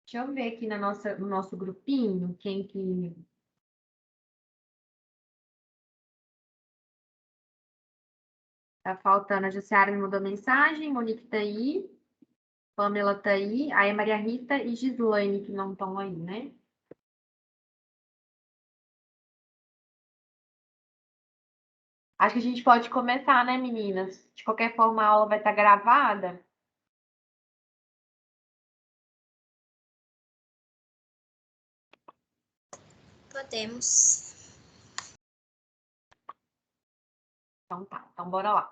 Deixa eu ver aqui no nosso grupinho, quem que... Tá faltando. A Jussiara me mandou mensagem, Monique tá aí, Pamela tá aí, aí a Maria Rita e Gislaine, que não estão aí, né? Acho que a gente pode começar, né, meninas? De qualquer forma, a aula vai estar gravada. Podemos. Então tá, então bora lá.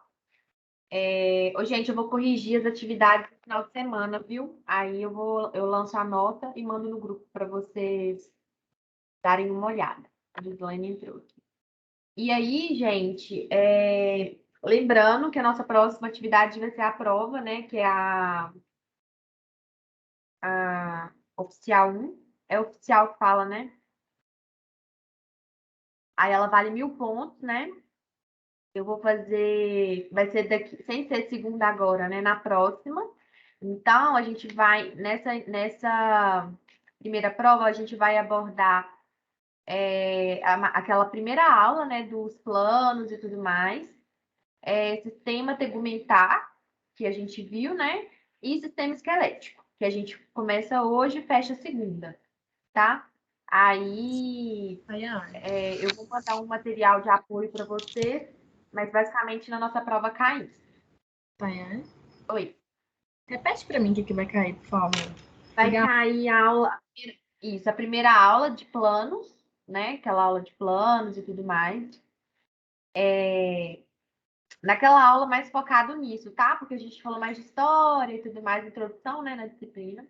Ô, gente, eu vou corrigir as atividades no final de semana, viu? Aí eu lanço a nota e mando no grupo para vocês darem uma olhada. A Gislaine entrou aqui. E aí, gente, lembrando que a nossa próxima atividade vai ser a prova, né? Que é a oficial 1. É oficial que fala, né? Aí ela vale 1000 pontos, né? Eu vou fazer, vai ser daqui, sem ser segunda agora, né? Na próxima. Então, a gente vai, nessa primeira prova, a gente vai abordar aquela primeira aula, né? Dos planos e tudo mais. Sistema tegumentar, que a gente viu, né? E sistema esquelético, que a gente começa hoje e fecha segunda, tá? Aí, eu vou mandar um material de apoio para você, mas basicamente na nossa prova cai isso. Tayane? Oi. Repete para mim o que vai cair, por favor. Vai cair a aula, isso, a primeira aula de planos, né? Aquela aula de planos e tudo mais. Naquela aula mais focado nisso, tá? Porque a gente falou mais de história e tudo mais, introdução, né, na disciplina.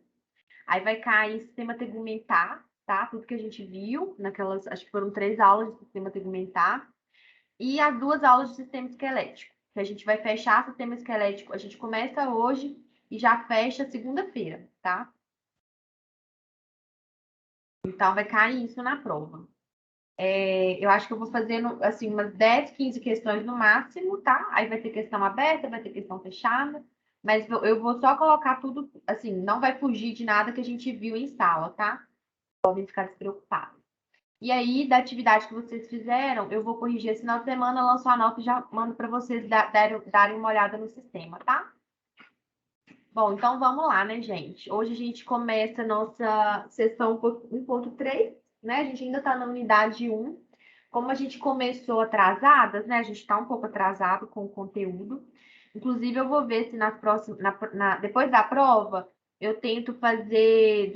Aí vai cair sistema tegumentar, tá? Tudo que a gente viu naquelas, acho que foram 3 aulas de sistema tegumentar. E as 2 aulas de sistema esquelético, que a gente vai fechar sistema esquelético. A gente começa hoje e já fecha segunda-feira, tá? Então, vai cair isso na prova. Eu acho que eu vou fazendo, assim, umas 10, 15 questões no máximo, tá? Aí vai ter questão aberta, vai ter questão fechada. Mas eu vou só colocar tudo, assim, não vai fugir de nada que a gente viu em sala, tá? Podem ficar despreocupados. E aí, da atividade que vocês fizeram, eu vou corrigir esse final de semana, lanço a nota e já mando para vocês darem uma olhada no sistema, tá? Bom, então vamos lá, né, gente? Hoje a gente começa a nossa sessão 1.3, né? A gente ainda está na unidade 1. Como a gente começou atrasadas, né? A gente está um pouco atrasado com o conteúdo. Inclusive, eu vou ver se nas próximas, depois da prova, eu tento fazer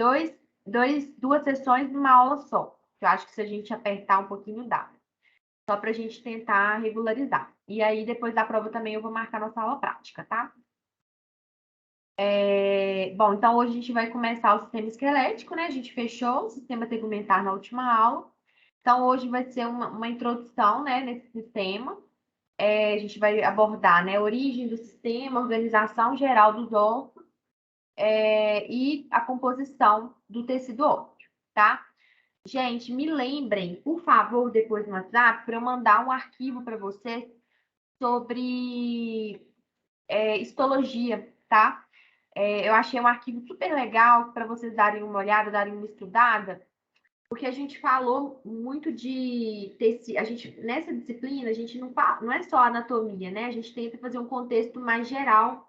duas sessões numa aula só. Eu acho que se a gente apertar um pouquinho, dá. Só para a gente tentar regularizar. E aí, depois da prova também, eu vou marcar nossa aula prática, tá? Bom, então hoje a gente vai começar o sistema esquelético, né? A gente fechou o sistema tegumentar na última aula. Então, hoje vai ser uma introdução, né, nesse sistema. A gente vai abordar, né, a origem do sistema, organização geral dos ossos, e a composição do tecido ósseo, tá? Gente, me lembrem, por favor, depois no WhatsApp, para eu mandar um arquivo para vocês sobre histologia, tá? Eu achei um arquivo super legal para vocês darem uma olhada, darem uma estudada, porque a gente falou muito de tecido. Nessa disciplina, a gente não é só anatomia, né? A gente tenta fazer um contexto mais geral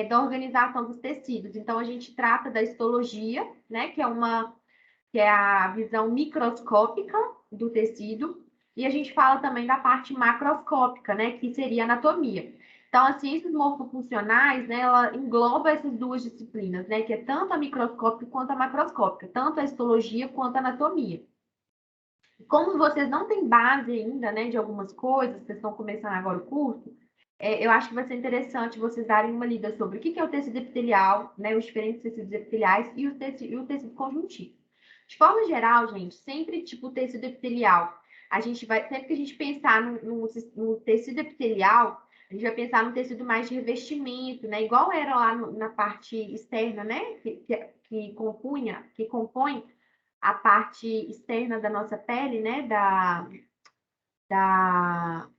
da organização dos tecidos. Então, a gente trata da histologia, né? Que é a visão microscópica do tecido, e a gente fala também da parte macroscópica, né? Que seria a anatomia. Então, as ciências morfofuncionais, né, ela engloba essas duas disciplinas, né, que é tanto a microscópica quanto a macroscópica, tanto a histologia quanto a anatomia. Como vocês não têm base ainda, né, de algumas coisas, vocês estão começando agora o curso, eu acho que vai ser interessante vocês darem uma lida sobre o que é o tecido epitelial, né, os diferentes tecidos epiteliais e o tecido conjuntivo. De forma geral, gente, sempre tipo o tecido epitelial, sempre que a gente pensar no tecido epitelial, a gente vai pensar no tecido mais de revestimento, né? Igual era lá na parte externa, né? Que compõe a parte externa da nossa pele, né? Da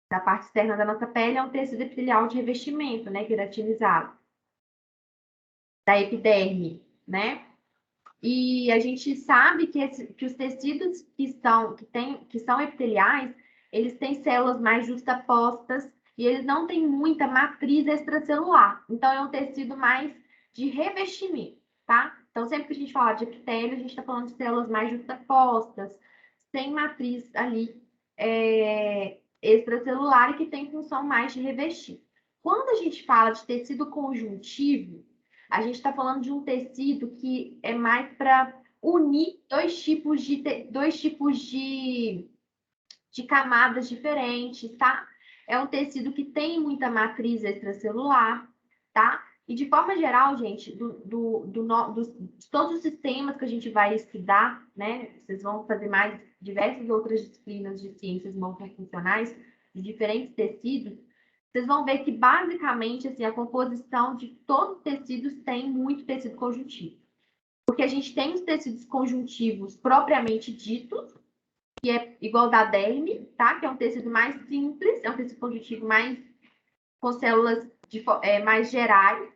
da parte externa da nossa pele é um tecido epitelial de revestimento, né, queratinizado, da epiderme, né? E a gente sabe que os tecidos que são epiteliais, eles têm células mais justapostas e eles não têm muita matriz extracelular. Então, é um tecido mais de revestimento, tá? Então, sempre que a gente fala de epitélio, a gente está falando de células mais justapostas, sem matriz ali extracelular e que tem função mais de revestir. Quando a gente fala de tecido conjuntivo, a gente está falando de um tecido que é mais para unir dois tipos de camadas diferentes, tá? É um tecido que tem muita matriz extracelular, tá? E de forma geral, gente, de todos os sistemas que a gente vai estudar, né? Vocês vão fazer mais diversas outras disciplinas de ciências multifuncionais, de diferentes tecidos. Vocês vão ver que, basicamente, assim, a composição de todos os tecidos tem muito tecido conjuntivo. Porque a gente tem os tecidos conjuntivos propriamente ditos, que é igual da derme, tá? Que é um tecido mais simples, é um tecido conjuntivo mais com células mais gerais.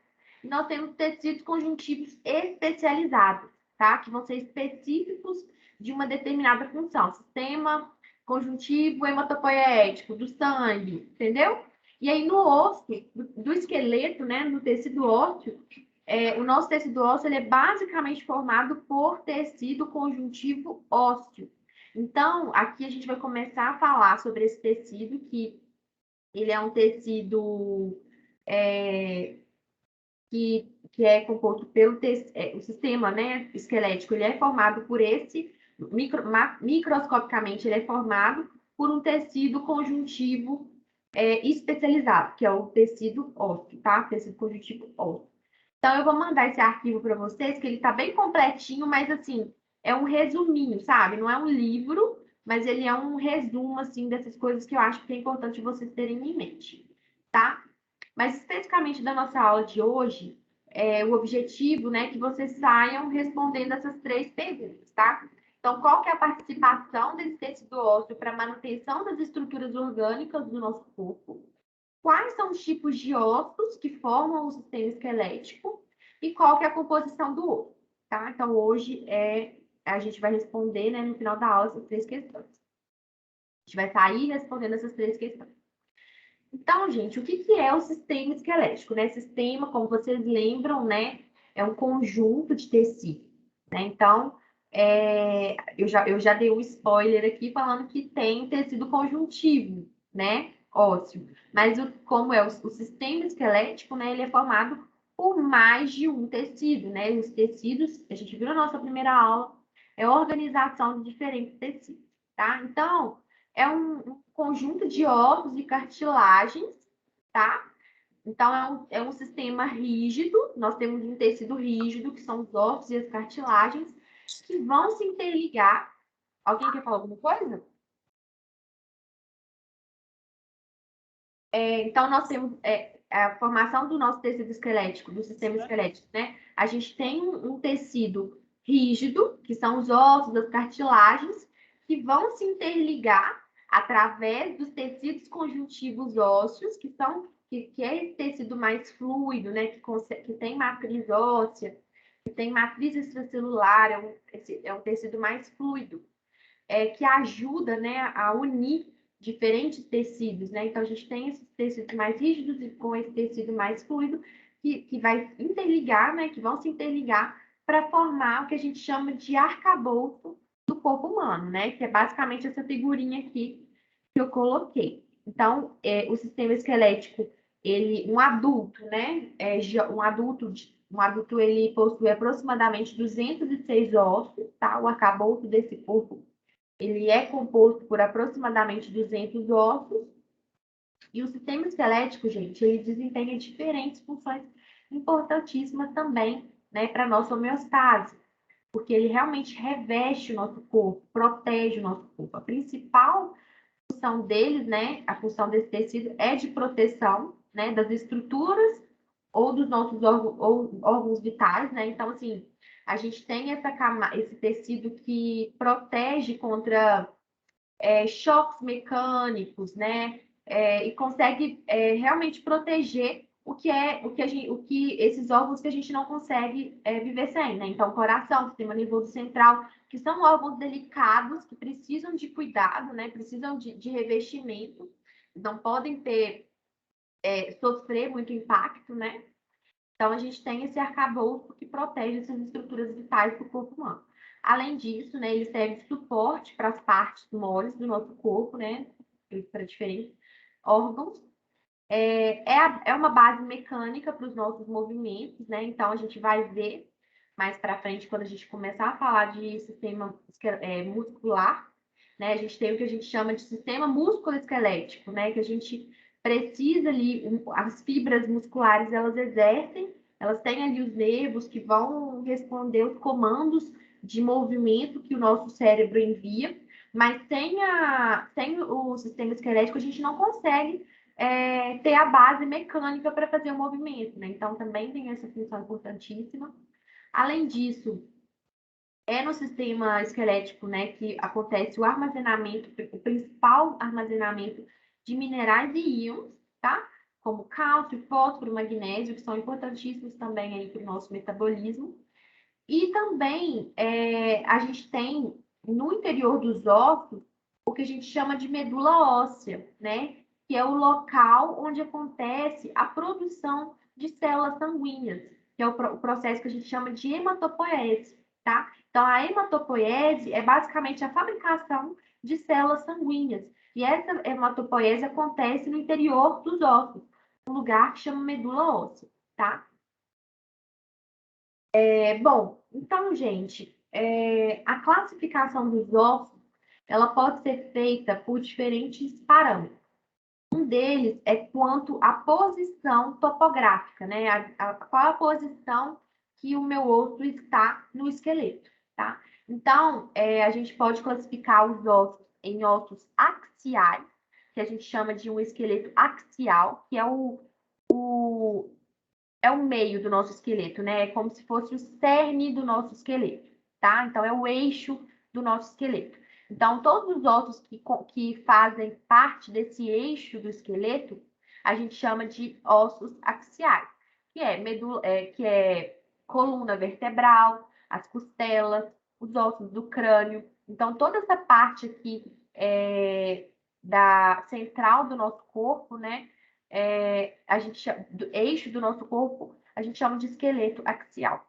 E nós temos tecidos conjuntivos especializados, tá? Que vão ser específicos de uma determinada função. Sistema conjuntivo hematopoético, do sangue, entendeu? E aí, no osso, do esqueleto, né, no tecido ósseo, o nosso tecido ósseo ele é basicamente formado por tecido conjuntivo ósseo. Então, aqui a gente vai começar a falar sobre esse tecido, que ele é um tecido que é composto pelo o sistema, né, esquelético, ele é formado por microscopicamente, ele é formado por um tecido conjuntivo especializado, que é o tecido ósseo, tá? Tecido conjuntivo ósseo. Então, eu vou mandar esse arquivo para vocês, que ele está bem completinho, mas, assim, é um resuminho, sabe? Não é um livro, mas ele é um resumo, assim, dessas coisas que eu acho que é importante vocês terem em mente, tá? Mas, especificamente da nossa aula de hoje, o objetivo, né, é que vocês saiam respondendo essas 3 perguntas, tá? Então, qual que é a participação desse tecido ósseo para a manutenção das estruturas orgânicas do nosso corpo? Quais são os tipos de ossos que formam o sistema esquelético e qual que é a composição do osso, tá? Então, hoje a gente vai responder, né, no final da aula, essas 3 questões. A gente vai sair respondendo essas 3 questões. Então, gente, o que é o sistema esquelético, né? Sistema, como vocês lembram, né, é um conjunto de tecido, né? Então, eu já dei um spoiler aqui falando que tem tecido conjuntivo, né, ósseo. Mas como é o sistema esquelético, né, ele é formado por mais de um tecido, né? Os tecidos, a gente viu na nossa primeira aula, é a organização de diferentes tecidos, tá? Então, é um conjunto de ossos e cartilagens, tá? Então, é um sistema rígido. Nós temos um tecido rígido, que são os ossos e as cartilagens, que vão se interligar. Alguém quer falar alguma coisa? Então, nós temos a formação do nosso tecido esquelético, do sistema esquelético, né? A gente tem um tecido rígido, que são os ossos, as cartilagens, que vão se interligar através dos tecidos conjuntivos ósseos, que é esse tecido mais fluido, né? Que tem matriz óssea, que tem matriz extracelular, é um tecido mais fluido, que ajuda, né, a unir diferentes tecidos, né? Então, a gente tem esses tecidos mais rígidos e com esse tecido mais fluido que vai interligar, né? Que vão se interligar para formar o que a gente chama de arcabouço do corpo humano, né? Que é basicamente essa figurinha aqui que eu coloquei. Então, o sistema esquelético, um adulto, né? Um adulto, ele possui aproximadamente 206 ossos, tá? O arcabouço desse corpo ele é composto por aproximadamente 200 ossos. E o sistema esquelético, gente, ele desempenha diferentes funções importantíssimas também, né, para a nossa homeostase, porque ele realmente reveste o nosso corpo, protege o nosso corpo. A principal função deles, né, a função desse tecido é de proteção, né, das estruturas ou dos nossos órgãos vitais, né? Então, assim, a gente tem esse tecido que protege contra choques mecânicos, né? e consegue realmente proteger o que esses órgãos que a gente não consegue viver sem, né? Então, coração, sistema nervoso central, que são órgãos delicados, que precisam de cuidado, né? Precisam de revestimento, não podem sofrer muito impacto, né? Então, a gente tem esse arcabouço que protege essas estruturas vitais do corpo humano. Além disso, né, ele serve de suporte para as partes moles do nosso corpo, né? Para diferentes órgãos. É uma base mecânica para os nossos movimentos, né? Então, a gente vai ver mais para frente, quando a gente começar a falar de sistema muscular, né? A gente tem o que a gente chama de sistema músculo-esquelético, né? Que a gente precisa ali, as fibras musculares, elas têm ali os nervos que vão responder os comandos de movimento que o nosso cérebro envia, mas sem o sistema esquelético a gente não consegue ter a base mecânica para fazer o movimento, né? Então, também tem essa função importantíssima. Além disso, é no sistema esquelético, né, que acontece o armazenamento, o principal armazenamento de minerais e íons, tá? Como cálcio, fósforo, magnésio, que são importantíssimos também aí para o nosso metabolismo. E também a gente tem no interior dos ossos o que a gente chama de medula óssea, né? Que é o local onde acontece a produção de células sanguíneas, que é o processo que a gente chama de hematopoese, tá? Então, a hematopoese é basicamente a fabricação de células sanguíneas. E essa hematopoese acontece no interior dos ossos, um lugar que chama medula óssea, tá? Bom, então, gente, a classificação dos ossos, ela pode ser feita por diferentes parâmetros. Um deles é quanto à posição topográfica, né? Qual a posição que o meu osso está no esqueleto, tá? Então, a gente pode classificar os ossos em ossos axiais, que a gente chama de um esqueleto axial, que é o meio do nosso esqueleto, né? É como se fosse o cerne do nosso esqueleto, tá? Então, é o eixo do nosso esqueleto. Então, todos os ossos que fazem parte desse eixo do esqueleto, a gente chama de ossos axiais, que é coluna vertebral, as costelas, os ossos do crânio. Então, toda essa parte aqui da central do nosso corpo, né? A gente chama, do eixo do nosso corpo, a gente chama de esqueleto axial.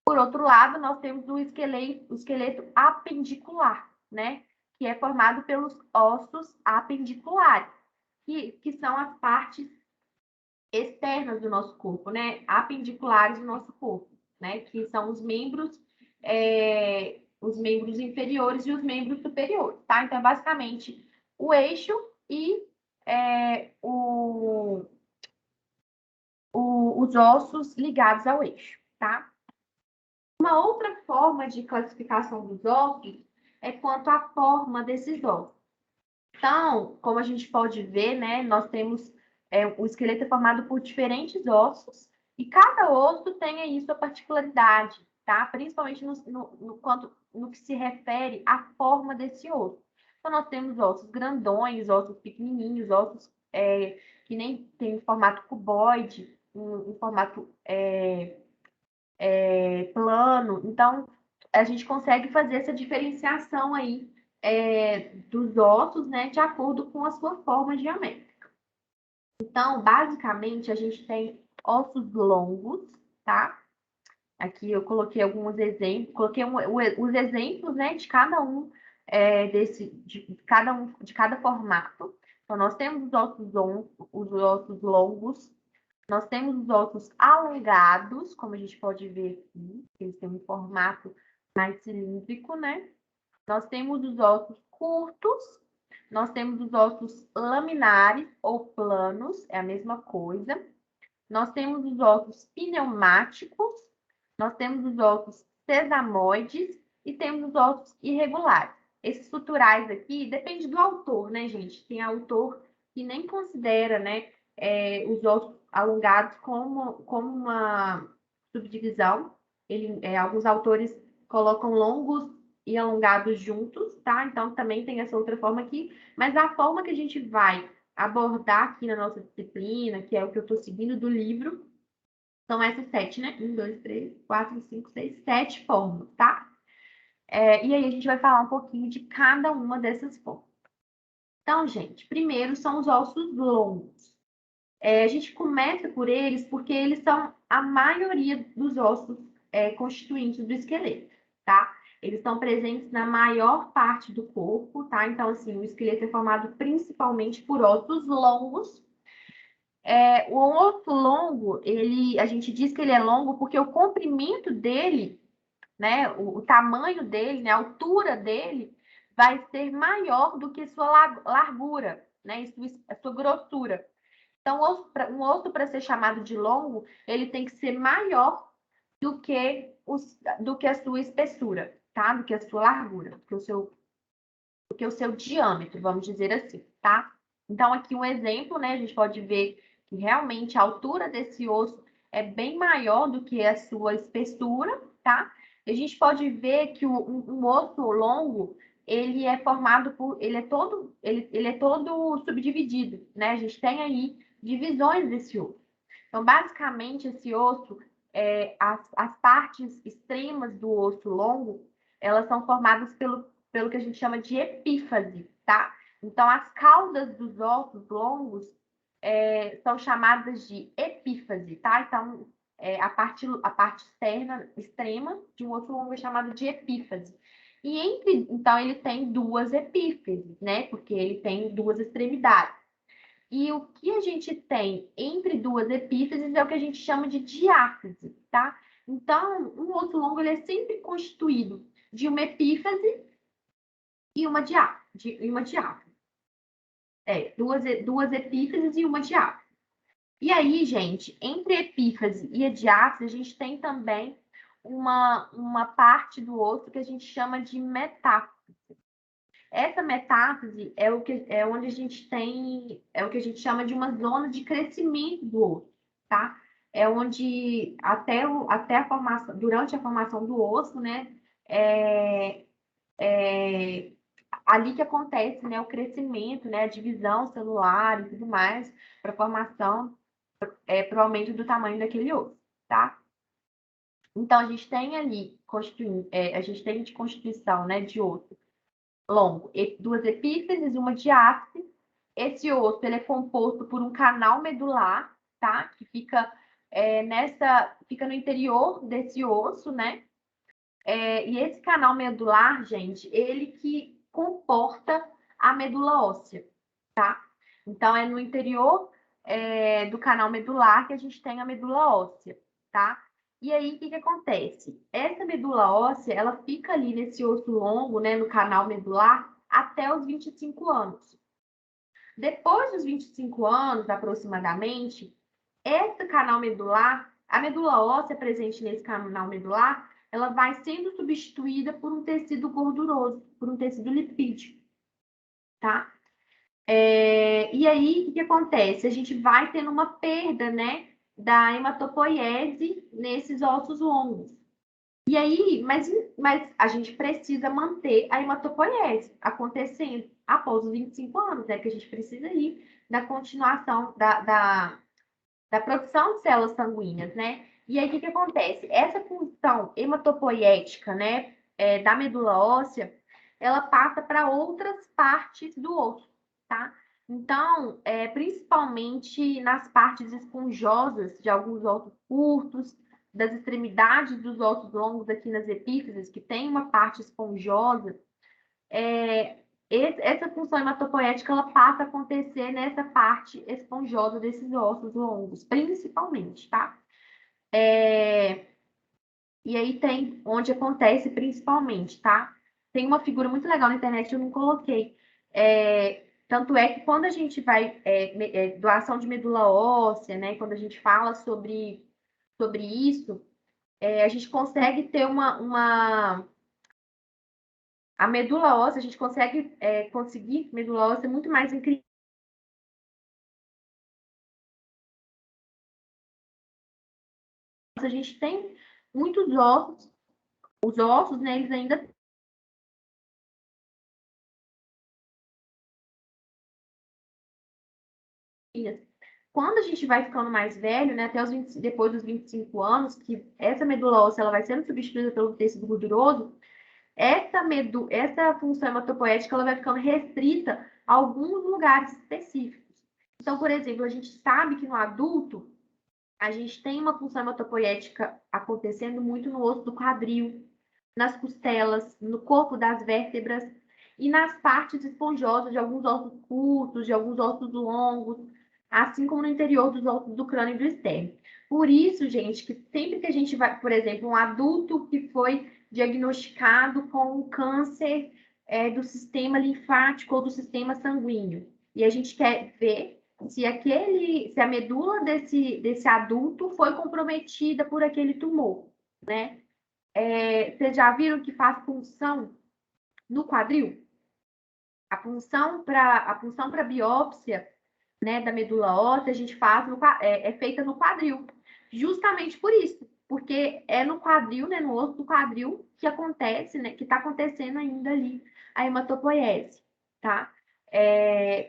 Por outro lado, nós temos o esqueleto apendicular, né? Que é formado pelos ossos apendiculares, que são as partes externas do nosso corpo, né? Apendiculares do nosso corpo, né? Que são os membros inferiores e os membros superiores, tá? Então, é basicamente o eixo e os ossos ligados ao eixo, tá? Uma outra forma de classificação dos ossos é quanto à forma desses ossos. Então, como a gente pode ver, né, nós temos o esqueleto é formado por diferentes ossos e cada osso tem aí sua particularidade, tá? Principalmente no que se refere à forma desse osso. Então, nós temos ossos grandões, ossos pequenininhos, ossos que nem tem um formato cuboide, um formato plano. Então, a gente consegue fazer essa diferenciação aí dos ossos, né, de acordo com a sua forma geométrica. Então, basicamente, a gente tem ossos longos, tá? Aqui eu coloquei alguns exemplos, coloquei os exemplos, né, de cada um de cada formato. Então, nós temos os ossos longos, nós temos os ossos alongados, como a gente pode ver aqui, eles têm um formato mais cilíndrico, né? Nós temos os ossos curtos, nós temos os ossos laminares ou planos, é a mesma coisa. Nós temos os ossos pneumáticos, nós temos os ossos sesamoides e temos os ossos irregulares. Esses suturais aqui, depende do autor, né, gente? Tem autor que nem considera, né, os ossos alongados como uma subdivisão. Alguns autores colocam longos e alongados juntos, tá? Então, também tem essa outra forma aqui. Mas a forma que a gente vai abordar aqui na nossa disciplina, que é o que eu estou seguindo do livro, são essas 7, né? 1, 2, 3, 4, 5, 6, 7 formas, tá? E aí a gente vai falar um pouquinho de cada uma dessas formas. Então, gente, primeiro são os ossos longos. A gente começa por eles porque eles são a maioria dos ossos constituintes do esqueleto, tá? Eles estão presentes na maior parte do corpo, tá? Então, assim, o esqueleto é formado principalmente por ossos longos. O osso longo, a gente diz que ele é longo porque o comprimento dele, né, o tamanho dele, né, a altura dele, vai ser maior do que sua largura, né, a sua grossura. Então, um osso para ser chamado de longo, ele tem que ser maior do que, a sua espessura, tá? Do que a sua largura, do que o seu diâmetro, vamos dizer assim, tá? Então, aqui um exemplo, né? A gente pode ver que realmente a altura desse osso é bem maior do que a sua espessura, tá? E a gente pode ver que um osso longo, ele é formado por, ele é todo subdividido, né? A gente tem aí divisões desse osso. Então, basicamente, esse osso, as partes extremas do osso longo, elas são formadas pelo que a gente chama de epífase, tá? Então, as caudas dos ossos longos são chamadas de epífase, tá? Então, a parte extrema de um osso longo é chamada de epífase. Então, ele tem duas epífises, né? Porque ele tem duas extremidades. E o que a gente tem entre duas epífises é o que a gente chama de diáfise, tá? Então, um osso longo ele é sempre constituído de uma epífise e uma diáfise. Duas epífises e uma diáfise. E aí, gente, entre a epífise e a diáfise, a gente tem também uma parte do osso que a gente chama de metáfise. Essa metáfise é onde a gente tem, é o que a gente chama de uma zona de crescimento do osso, tá? É onde até a formação, durante a formação do osso, né? É ali que acontece, né, o crescimento, né, a divisão celular e tudo mais, para a formação, para o aumento do tamanho daquele osso, tá? Então, a gente tem ali, a gente tem de constituição, né, de osso longo, duas epífises e uma diáfise. Esse osso ele é composto por um canal medular, tá? Que fica fica no interior desse osso, né? E esse canal medular, gente, ele que comporta a medula óssea, tá? Então, é no interior do canal medular que a gente tem a medula óssea, tá? E aí, o que acontece? Essa medula óssea, ela fica ali nesse osso longo, né, no canal medular, até os 25 anos. Depois dos 25 anos, aproximadamente, esse canal medular, a medula óssea presente nesse canal medular, ela vai sendo substituída por um tecido gorduroso, por um tecido lipídico, tá? E aí, o que acontece? A gente vai tendo uma perda, né, da hematopoiese nesses ossos longos. E aí, mas a gente precisa manter a hematopoiese acontecendo após os 25 anos, né? Que a gente precisa aí da continuação da produção de células sanguíneas, né? E aí, o que acontece? Essa função hematopoiética, né, da medula óssea, ela passa para outras partes do osso, tá? Então, principalmente nas partes esponjosas de alguns ossos curtos, das extremidades dos ossos longos aqui nas epífises, que tem uma parte esponjosa, essa função hematopoética ela passa a acontecer nessa parte esponjosa desses ossos longos, principalmente, tá? E aí tem onde acontece principalmente, tá? Tem uma figura muito legal na internet que eu não coloquei. Tanto é que quando a gente vai doação de medula óssea, né? Quando a gente fala sobre isso, a gente consegue ter a medula óssea, a gente conseguir medula óssea muito mais incrível. A gente tem muitos ossos, os ossos, né, eles ainda Quando a gente vai ficando mais velho, né, até depois dos 25 anos, que essa medula óssea ela vai sendo substituída pelo tecido gorduroso, essa função hematopoética ela vai ficando restrita a alguns lugares específicos. Então, por exemplo, a gente sabe que no adulto a gente tem uma função hematopoética acontecendo muito no osso do quadril, nas costelas, no corpo das vértebras e nas partes esponjosas de alguns ossos curtos, de alguns ossos longos, assim como no interior dos ossos do crânio e do externo. Por isso, gente, que sempre que a gente vai, por exemplo, um adulto que foi diagnosticado com um câncer do sistema linfático ou do sistema sanguíneo, e a gente quer ver se a medula desse adulto foi comprometida por aquele tumor, né? Vocês já viram que faz punção no quadril? A punção para biópsia, né, da medula óssea, a gente faz é feita no quadril, justamente por isso, porque é no quadril, né, no osso do quadril que acontece, né, que está acontecendo ainda ali a hematopoiese, tá?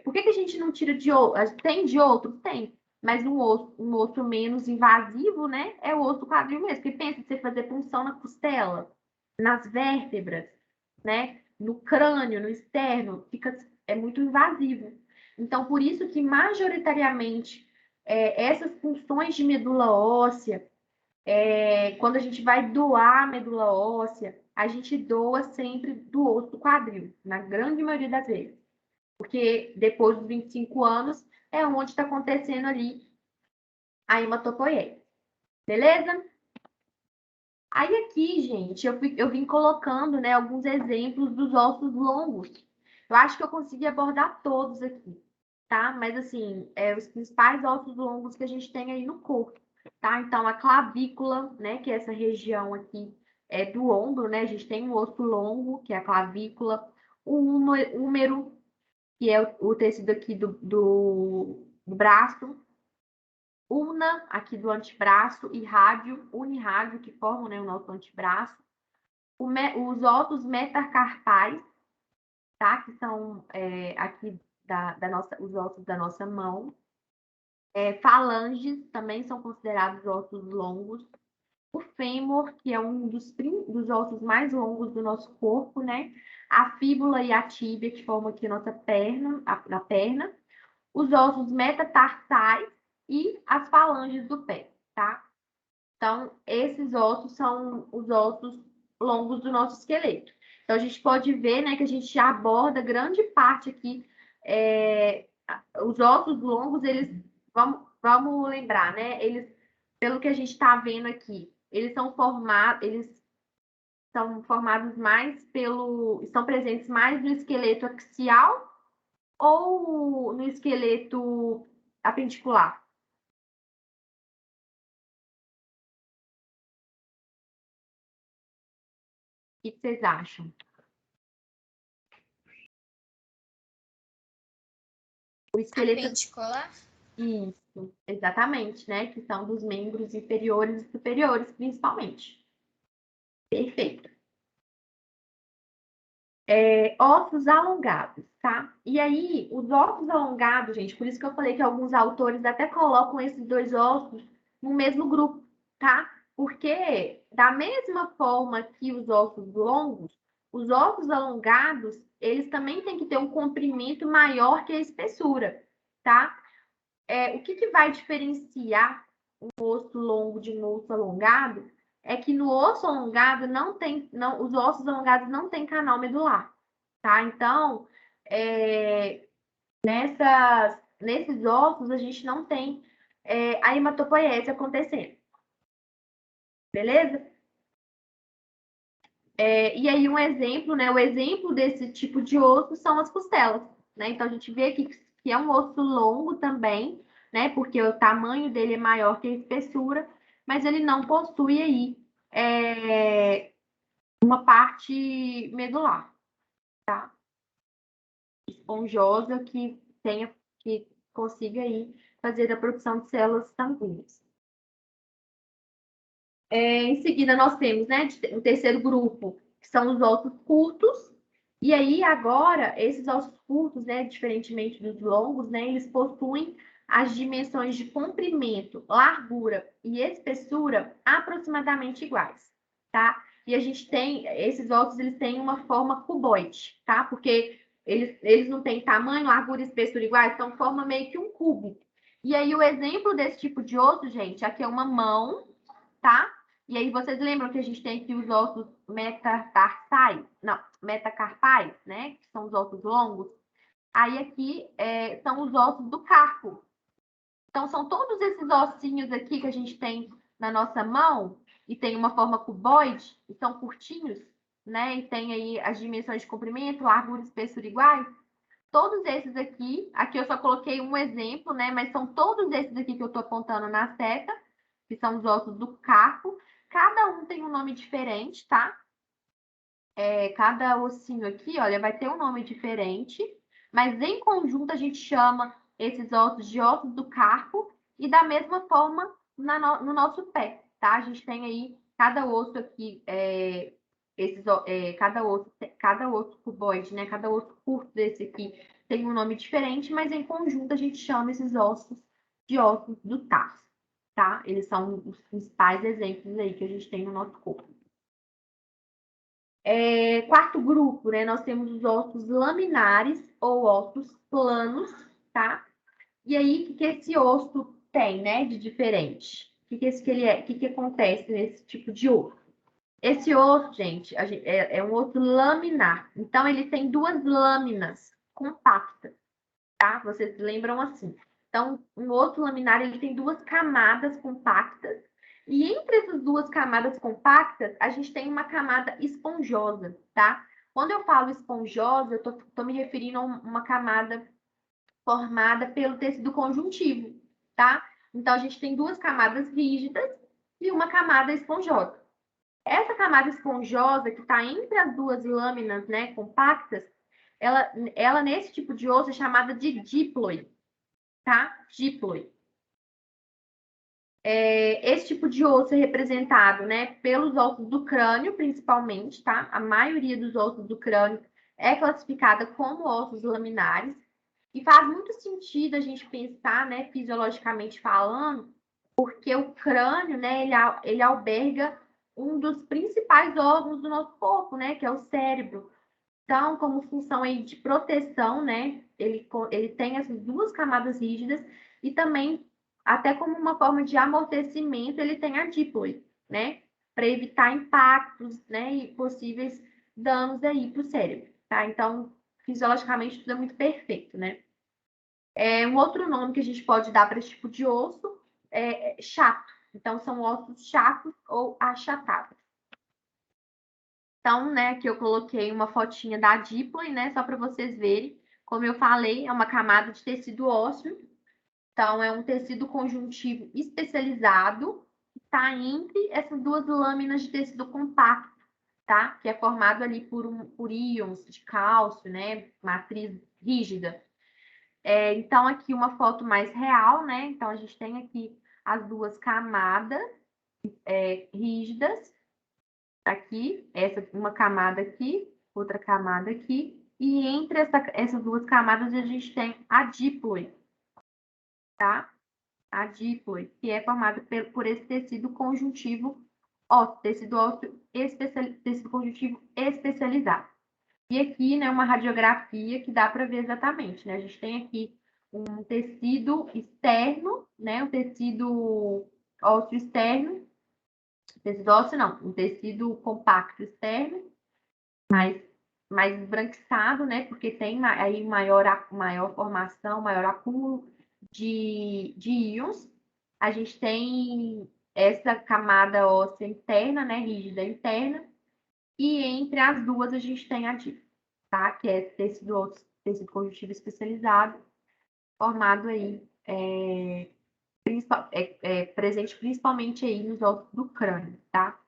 Por que a gente não tira de outro? Tem de outro? Tem. Mas um osso menos invasivo, né? É o osso do quadril mesmo. Porque pensa em você fazer punção na costela, nas vértebras, né? No crânio, no externo, é muito invasivo. Então, por isso que, majoritariamente, essas funções de medula óssea, quando a gente vai doar a medula óssea, a gente doa sempre do osso do quadril, na grande maioria das vezes. Porque depois dos 25 anos é onde está acontecendo ali a hematopoiese. Beleza? Aí aqui, gente, eu vim colocando, né, alguns exemplos dos ossos longos. Eu acho que eu consegui abordar todos aqui, tá? Mas, assim, os principais ossos longos que a gente tem aí no corpo, tá? Então, a clavícula, né, que é essa região aqui do ombro, né? A gente tem um osso longo, que é a clavícula, o húmero, que é o tecido aqui do braço, ulna, aqui do antebraço, e rádio, unirádio, que formam, né, o nosso antebraço, os ossos metacarpais, tá? Que são aqui os ossos da nossa mão. Falanges também são considerados ossos longos. O fêmur, que é um dos ossos mais longos do nosso corpo, né? A fíbula e a tíbia, que formam aqui a nossa perna, na perna. Os ossos metatarsais e as falanges do pé, tá? Então, esses ossos são os ossos longos do nosso esqueleto. Então, a gente pode ver, né, que a gente já aborda grande parte aqui. Os ossos longos, vamos lembrar, né? Eles, pelo que a gente está vendo aqui, eles são formados mais estão presentes mais no esqueleto axial ou no esqueleto apendicular? O que vocês acham? O esqueleto Apendicular? Isso, exatamente, né? Que são dos membros inferiores e superiores, principalmente. Perfeito. Ossos alongados, tá? E aí, os ossos alongados, gente, por isso que eu falei que alguns autores até colocam esses dois ossos no mesmo grupo, tá? Porque, da mesma forma que os ossos longos, os ossos alongados, eles também têm que ter um comprimento maior que a espessura, tá? O que vai diferenciar um osso longo de um osso alongado é que no osso alongado os ossos alongados não têm canal medular, tá? Então, nesses ossos a gente não tem a hematopoiese acontecendo, beleza? E aí um exemplo, né? O exemplo desse tipo de osso são as costelas, né? Então a gente vê aqui que é um osso longo também, né? Porque o tamanho dele é maior que a espessura, mas ele não possui aí uma parte medular, tá? Esponjosa que consiga aí fazer a produção de células sanguíneas. Em seguida, nós temos, né, o terceiro grupo, que são os ossos curtos. E aí, agora, esses ossos curtos, né, diferentemente dos longos, né, eles possuem as dimensões de comprimento, largura e espessura aproximadamente iguais, tá? E a gente tem, esses ossos, eles têm uma forma cuboide, tá? Porque eles não têm tamanho, largura e espessura iguais, então forma meio que um cubo. E aí o exemplo desse tipo de osso, gente, aqui é uma mão, tá? E aí vocês lembram que a gente tem aqui os ossos metacarpais, né? Que são os ossos longos. Aí aqui são os ossos do carpo. Então, são todos esses ossinhos aqui que a gente tem na nossa mão, e tem uma forma cuboide, e são curtinhos, né? E tem aí as dimensões de comprimento, largura e espessura iguais. Todos esses aqui eu só coloquei um exemplo, né? Mas são todos esses aqui que eu estou apontando na seta, que são os ossos do carpo. Cada um tem um nome diferente, tá? Cada ossinho aqui, olha, vai ter um nome diferente, mas em conjunto a gente chama esses ossos de ossos do carpo e da mesma forma no nosso pé, tá? A gente tem aí cada osso aqui, cada osso cuboide, né? Cada osso curto desse aqui tem um nome diferente, mas em conjunto a gente chama esses ossos de ossos do tarso, tá? Eles são os principais exemplos aí que a gente tem no nosso corpo. Quarto grupo, né? Nós temos os ossos laminares ou ossos planos, tá? E aí, o que esse osso tem, né, de diferente? O que acontece nesse tipo de osso? Esse osso, gente, é um osso laminar. Então, ele tem duas lâminas compactas, tá? Vocês lembram assim. Então, um osso laminar, ele tem duas camadas compactas. E entre essas duas camadas compactas, a gente tem uma camada esponjosa, tá? Quando eu falo esponjosa, eu tô me referindo a uma camada formada pelo tecido conjuntivo, tá? Então, a gente tem duas camadas rígidas e uma camada esponjosa. Essa camada esponjosa que está entre as duas lâminas, né, compactas, ela nesse tipo de osso é chamada de díploide, tá? Díploide. Esse tipo de osso é representado, né, pelos ossos do crânio, principalmente, tá? A maioria dos ossos do crânio é classificada como ossos laminares. E faz muito sentido a gente pensar, né, fisiologicamente falando, porque o crânio, né, ele alberga um dos principais órgãos do nosso corpo, né, que é o cérebro. Então, como função aí de proteção, né, ele tem essas duas camadas rígidas e também, até como uma forma de amortecimento, ele tem a díploide, né, para evitar impactos, né, e possíveis danos aí para o cérebro, tá? Então, fisiologicamente, tudo é muito perfeito, né? Um outro nome que a gente pode dar para esse tipo de osso é chato. Então, são ossos chatos ou achatados. Então, né, aqui eu coloquei uma fotinha da díploide, né, só para vocês verem. Como eu falei, é uma camada de tecido ósseo. Então, é um tecido conjuntivo especializado que está entre essas duas lâminas de tecido compacto, tá? Que é formado ali por íons de cálcio, né, matriz rígida. Então, aqui uma foto mais real, né? Então, a gente tem aqui as duas camadas rígidas. Aqui, uma camada aqui, outra camada aqui. E entre essas duas camadas, a gente tem a díploide, tá? A díploide, que é formada por esse tecido conjuntivo ósseo, tecido conjuntivo especializado. E aqui, né, uma radiografia que dá para ver exatamente, né? A gente tem aqui um tecido externo, né? Um tecido ósseo externo. Tecido ósseo não, um tecido compacto externo, mais esbranquiçado, né? Porque tem aí maior formação, maior acúmulo de íons. A gente tem essa camada óssea interna, né? Rígida interna. E entre as duas a gente tem a díploide, tá? Que é tecido conjuntivo especializado, formado aí, presente principalmente aí nos ossos do crânio, tá?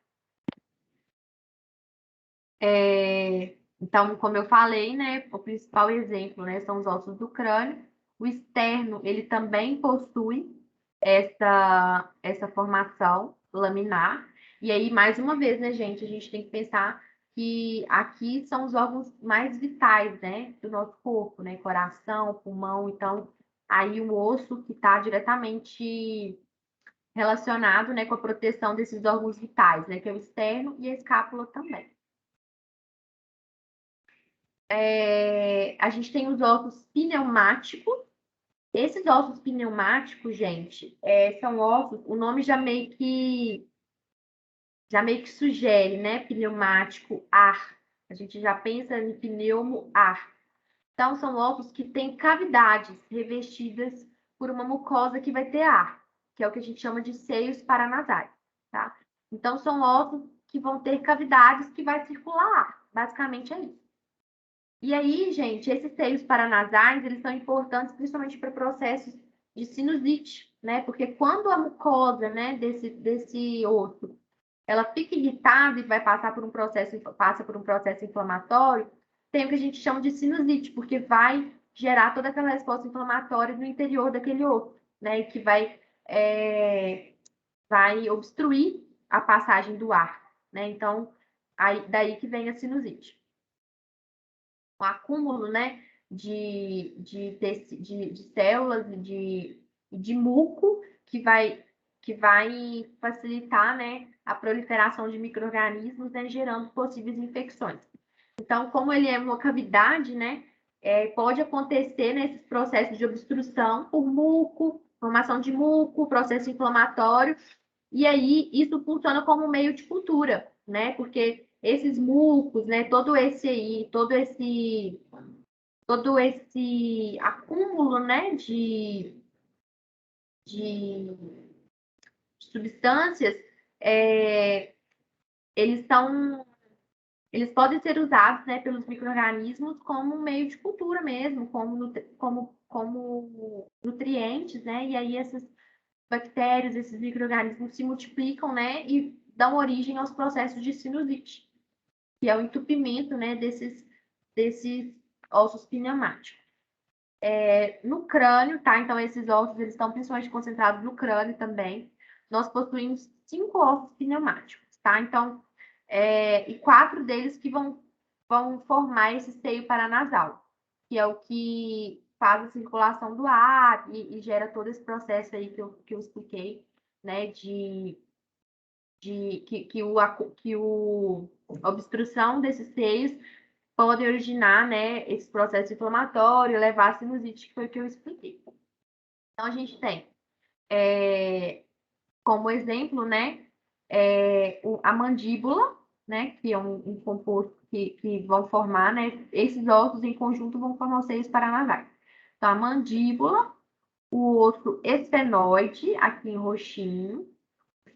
Então, como eu falei, né, o principal exemplo, né, são os ossos do crânio. O externo, ele também possui essa formação laminar. E aí, mais uma vez, né, gente, a gente tem que pensar que aqui são os órgãos mais vitais, né, do nosso corpo, né, coração, pulmão. Então, aí o osso que está diretamente relacionado, né, com a proteção desses órgãos vitais, né, que é o externo e a escápula também. A gente tem os ossos pneumáticos. Esses ossos pneumáticos, gente, são ossos, o nome já meio que sugere, né? Pneumático, ar. A gente já pensa em pneumo, ar. Então, são ossos que têm cavidades revestidas por uma mucosa que vai ter ar, que é o que a gente chama de seios paranasais, tá? Então, são ossos que vão ter cavidades que vai circular ar. Basicamente é isso. E aí, gente, esses seios paranasais, eles são importantes principalmente para processos de sinusite, né? Porque quando a mucosa, né, desse osso, ela fica irritada e vai passar por passa por um processo inflamatório, tem o que a gente chama de sinusite, porque vai gerar toda aquela resposta inflamatória no interior daquele osso, né? E que vai obstruir a passagem do ar, né? Então, daí que vem a sinusite. O acúmulo, né, de células e de muco que vai facilitar, né, a proliferação de micro-organismos, né, gerando possíveis infecções. Então, como ele é uma cavidade, né, pode acontecer nesses processos de obstrução por muco, formação de muco, processo inflamatório, e aí isso funciona como meio de cultura, né, porque esses mucos, né, todo esse acúmulo, né, de substâncias, eles eles podem ser usados, né, pelos micro-organismos como meio de cultura mesmo, como nutrientes, né, e aí essas bactérias, esses micro-organismos se multiplicam, né, e dão origem aos processos de sinusite, que é o entupimento, né, desses ossos pneumáticos. No crânio, tá? Então, esses ossos, eles estão principalmente concentrados no crânio também. Nós possuímos 5 ossos pneumáticos, tá? Então, e 4 deles que vão formar esse seio paranasal, que é o que faz a circulação do ar e gera todo esse processo aí que eu expliquei, né? A obstrução desses seios pode originar, né, esse processo inflamatório, levar a sinusite, que foi o que eu expliquei. Então, a gente tem, como exemplo, né, a mandíbula, né, que é um composto que vão formar, né, esses ossos em conjunto vão formar os seios paranasais. Então, a mandíbula, o osso esfenoide, aqui em roxinho,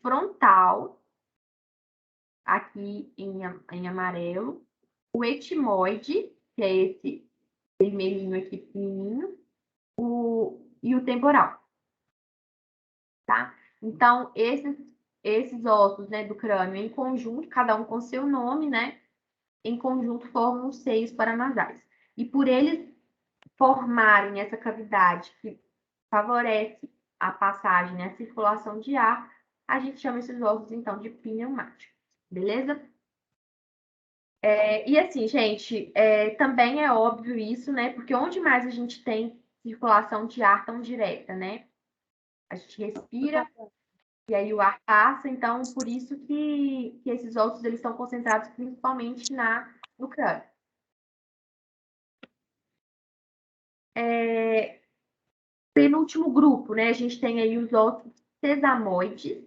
frontal, aqui em amarelo, o etimoide, que é esse vermelhinho aqui pequenininho, e o temporal, tá? Então, esses ossos, né, do crânio em conjunto, cada um com seu nome, né, em conjunto formam os seios paranasais. E por eles formarem essa cavidade que favorece a passagem, né, a circulação de ar, a gente chama esses ossos, então, de pneumáticos, beleza? E assim, gente, também é óbvio isso, né? Porque onde mais a gente tem circulação de ar tão direta, né? A gente respira e aí o ar passa, então por isso que esses ossos eles estão concentrados principalmente no crânio. Penúltimo grupo, né? A gente tem aí os ossos sesamoides.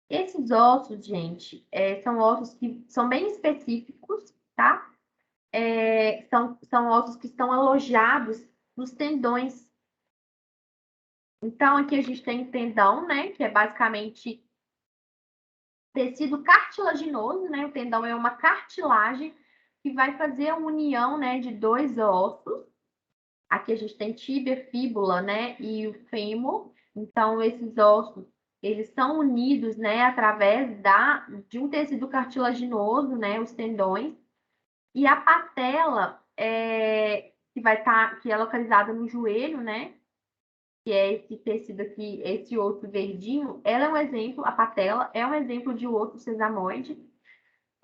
Esses ossos, gente, são ossos que são bem específicos, tá? São ossos que estão alojados nos tendões. Então, aqui a gente tem o tendão, né? Que é basicamente tecido cartilaginoso, né? O tendão é uma cartilagem que vai fazer a união, né, de dois ossos. Aqui a gente tem tíbia, fíbula, né, e o fêmur. Então, esses ossos, eles são unidos, né, através de um tecido cartilaginoso, né, os tendões. E a patela, que é localizada no joelho, né, que é esse tecido aqui, esse osso verdinho, ela é um exemplo, a patela é um exemplo de osso sesamoide,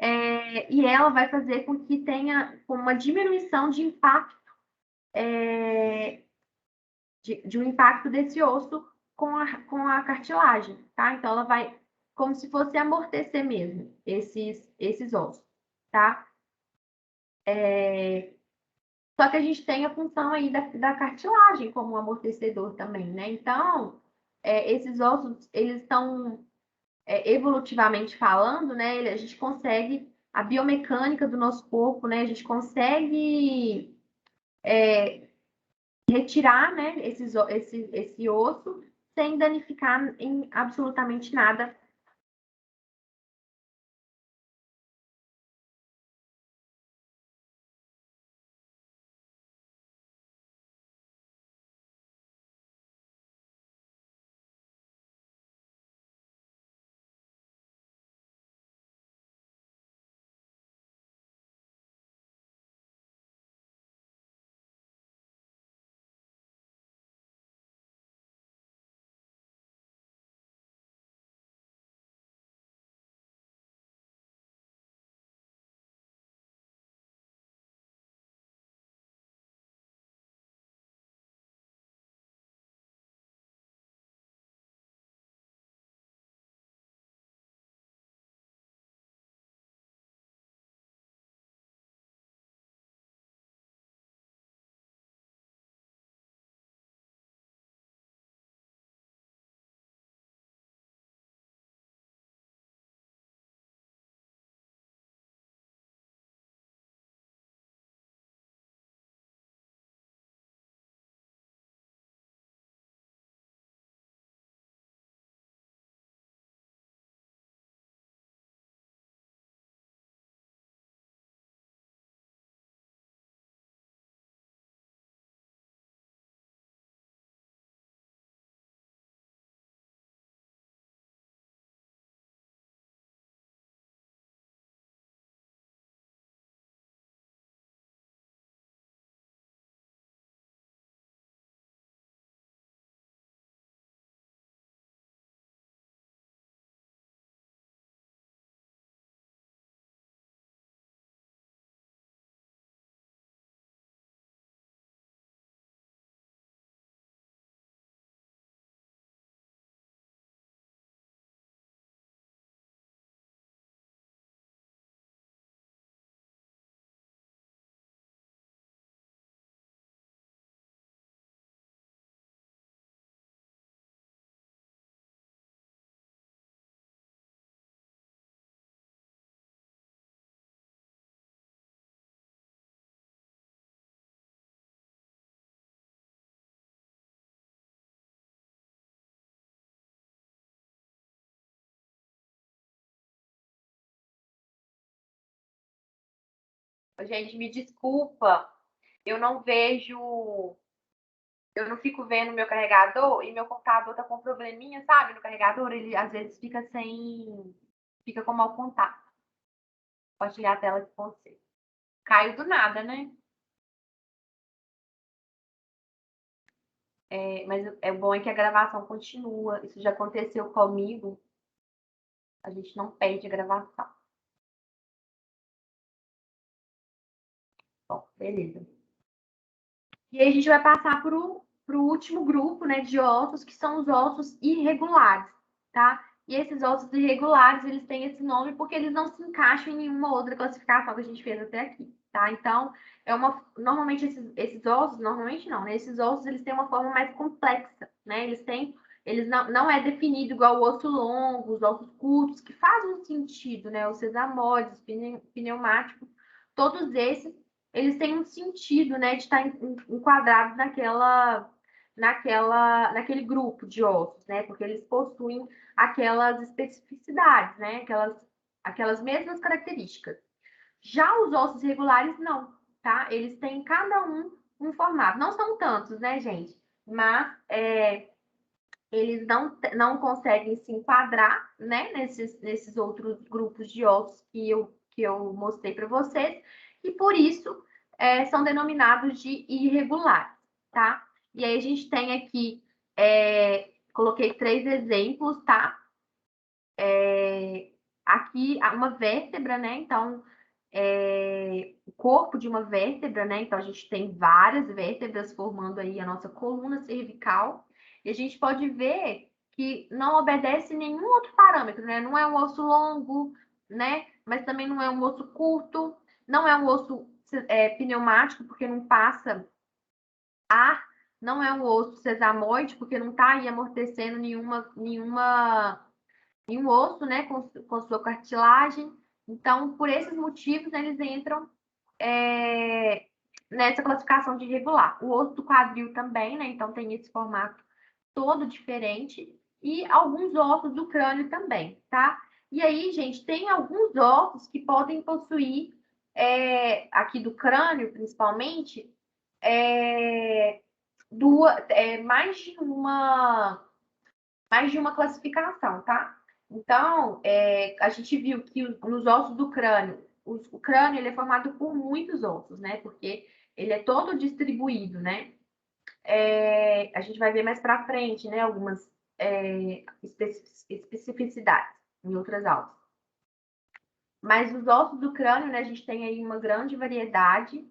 e ela vai fazer com que tenha uma diminuição de impacto de um impacto desse osso com a cartilagem, tá? Então, ela vai como se fosse amortecer mesmo esses ossos, tá? Só que a gente tem a função aí da cartilagem como um amortecedor também, né? Então, esses ossos, eles estão, evolutivamente falando, né? A gente consegue, a biomecânica do nosso corpo, né? A gente consegue retirar, né, esse osso sem danificar em absolutamente nada. Gente, me desculpa, eu não vejo, eu não fico vendo meu carregador e meu computador tá com probleminha, sabe? No carregador, ele às vezes fica com mau contato. Compartilhar a tela com você. Caiu do nada, né? Mas é bom é que a gravação continua. Isso já aconteceu comigo. A gente não perde a gravação. Bom, beleza. E aí a gente vai passar para o último grupo, né, de ossos, que são os ossos irregulares, tá? E esses ossos irregulares, eles têm esse nome porque eles não se encaixam em nenhuma outra classificação que a gente fez até aqui, tá? Então, normalmente esses ossos, normalmente não, né? Esses ossos, eles têm uma forma mais complexa, né? Eles não é definido igual o osso longo, os ossos curtos, que fazem um sentido, né? Os sesamoides, pneumáticos, todos esses eles têm um sentido, né, de estar enquadrados naquele grupo de ossos, né, porque eles possuem aquelas especificidades, né, aquelas mesmas características. Já os ossos regulares, não, tá? Eles têm cada um formato. Não são tantos, né, gente? Mas eles não conseguem se enquadrar, né, nesses outros grupos de ossos que eu mostrei para vocês, e por isso são denominados de irregulares, tá? E aí a gente tem aqui, coloquei 3 exemplos, tá? Aqui uma vértebra, né? Então, o corpo de uma vértebra, né? Então, a gente tem várias vértebras formando aí a nossa coluna cervical. E a gente pode ver que não obedece nenhum outro parâmetro, né? Não é um osso longo, né? Mas também não é um osso curto, não é um osso pneumático, porque não passa ar, não é um osso sesamoide, porque não está aí amortecendo nenhum osso, né, com sua cartilagem. Então, por esses motivos, né, eles entram nessa classificação de irregular. O osso do quadril também, né, então tem esse formato todo diferente. E alguns ossos do crânio também, tá? E aí, gente, tem alguns ossos que podem possuir, aqui do crânio, principalmente, mais de uma classificação, tá? Então, a gente viu que nos ossos do crânio, o crânio ele é formado por muitos ossos, né? Porque ele é todo distribuído, né? A gente vai ver mais para frente, né? Algumas especificidades em outras aulas. Mas os ossos do crânio, né? A gente tem aí uma grande variedade.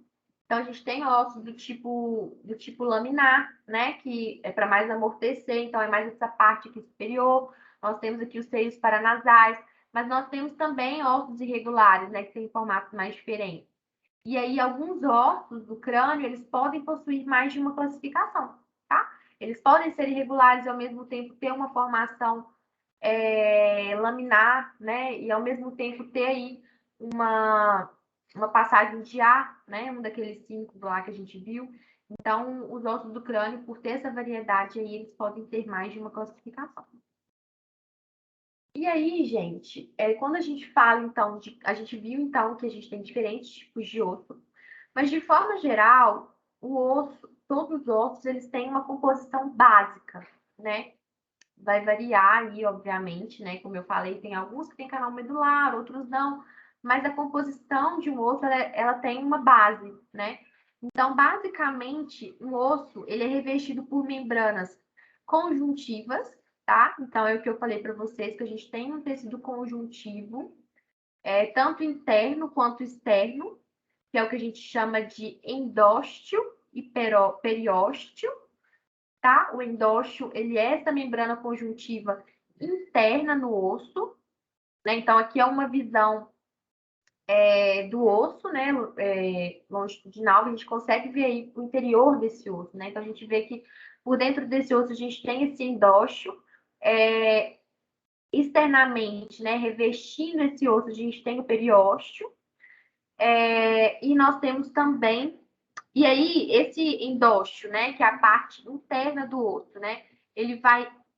Então, a gente tem ossos do tipo laminar, né? Que é para mais amortecer, então é mais essa parte aqui superior. Nós temos aqui os seios paranasais, mas nós temos também ossos irregulares, né? Que têm formatos mais diferentes. E aí, alguns ossos do crânio, eles podem possuir mais de uma classificação, tá? Eles podem ser irregulares e, ao mesmo tempo, ter uma formação laminar, né? E, ao mesmo tempo, ter aí uma passagem de ar, né? Um daqueles 5 lá que a gente viu. Então, os ossos do crânio, por ter essa variedade aí, eles podem ter mais de uma classificação. E aí, gente, quando a gente fala, então, a gente viu, então, que a gente tem diferentes tipos de osso, mas, de forma geral, todos os ossos, eles têm uma composição básica, né? Vai variar aí, obviamente, né? Como eu falei, tem alguns que têm canal medular, outros não, mas a composição de um osso, ela tem uma base, né? Então, basicamente, um osso, ele é revestido por membranas conjuntivas, tá? Então, é o que eu falei para vocês, que a gente tem um tecido conjuntivo, tanto interno quanto externo, que é o que a gente chama de endósteo e periósteo, tá? O endósteo, ele é essa membrana conjuntiva interna no osso, né? Então, aqui é uma visão do osso, né? Longitudinal, a gente consegue ver aí o interior desse osso, né? Então, a gente vê que por dentro desse osso a gente tem esse endósteo, externamente, né? Revestindo esse osso, a gente tem o periósteo, e nós temos também. E aí, esse endósteo, né, que é a parte interna do osso, né,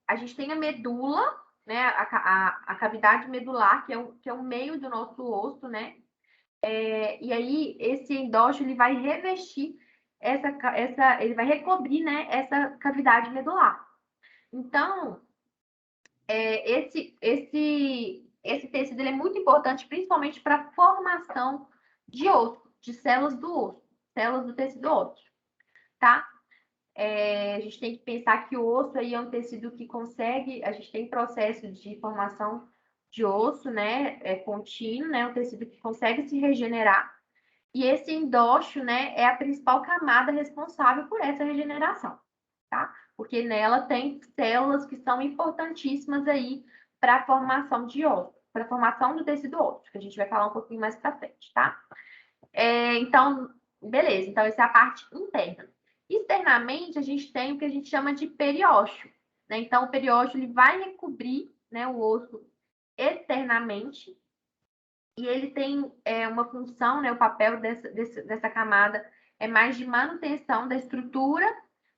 a gente tem a medula, né, a cavidade medular, que é o meio do nosso osso, né, e aí esse endósteo, ele vai revestir ele vai recobrir, né, essa cavidade medular. Então, esse tecido ele é muito importante, principalmente para a formação de osso, de células do osso, células do tecido ósseo, tá? A gente tem que pensar que o osso aí é um tecido que consegue, a gente tem processo de formação de osso, né, contínuo, né, um tecido que consegue se regenerar, e esse endósteo, né, é a principal camada responsável por essa regeneração, tá? Porque nela tem células que são importantíssimas aí para a formação de osso, para a formação do tecido ósseo, que a gente vai falar um pouquinho mais para frente, tá? Então, beleza, então essa é a parte interna. Externamente, a gente tem o que a gente chama de periósteo, né? Então, o periósteo ele vai recobrir, né, o osso externamente, e ele tem uma função, né, o papel dessa camada é mais de manutenção da estrutura,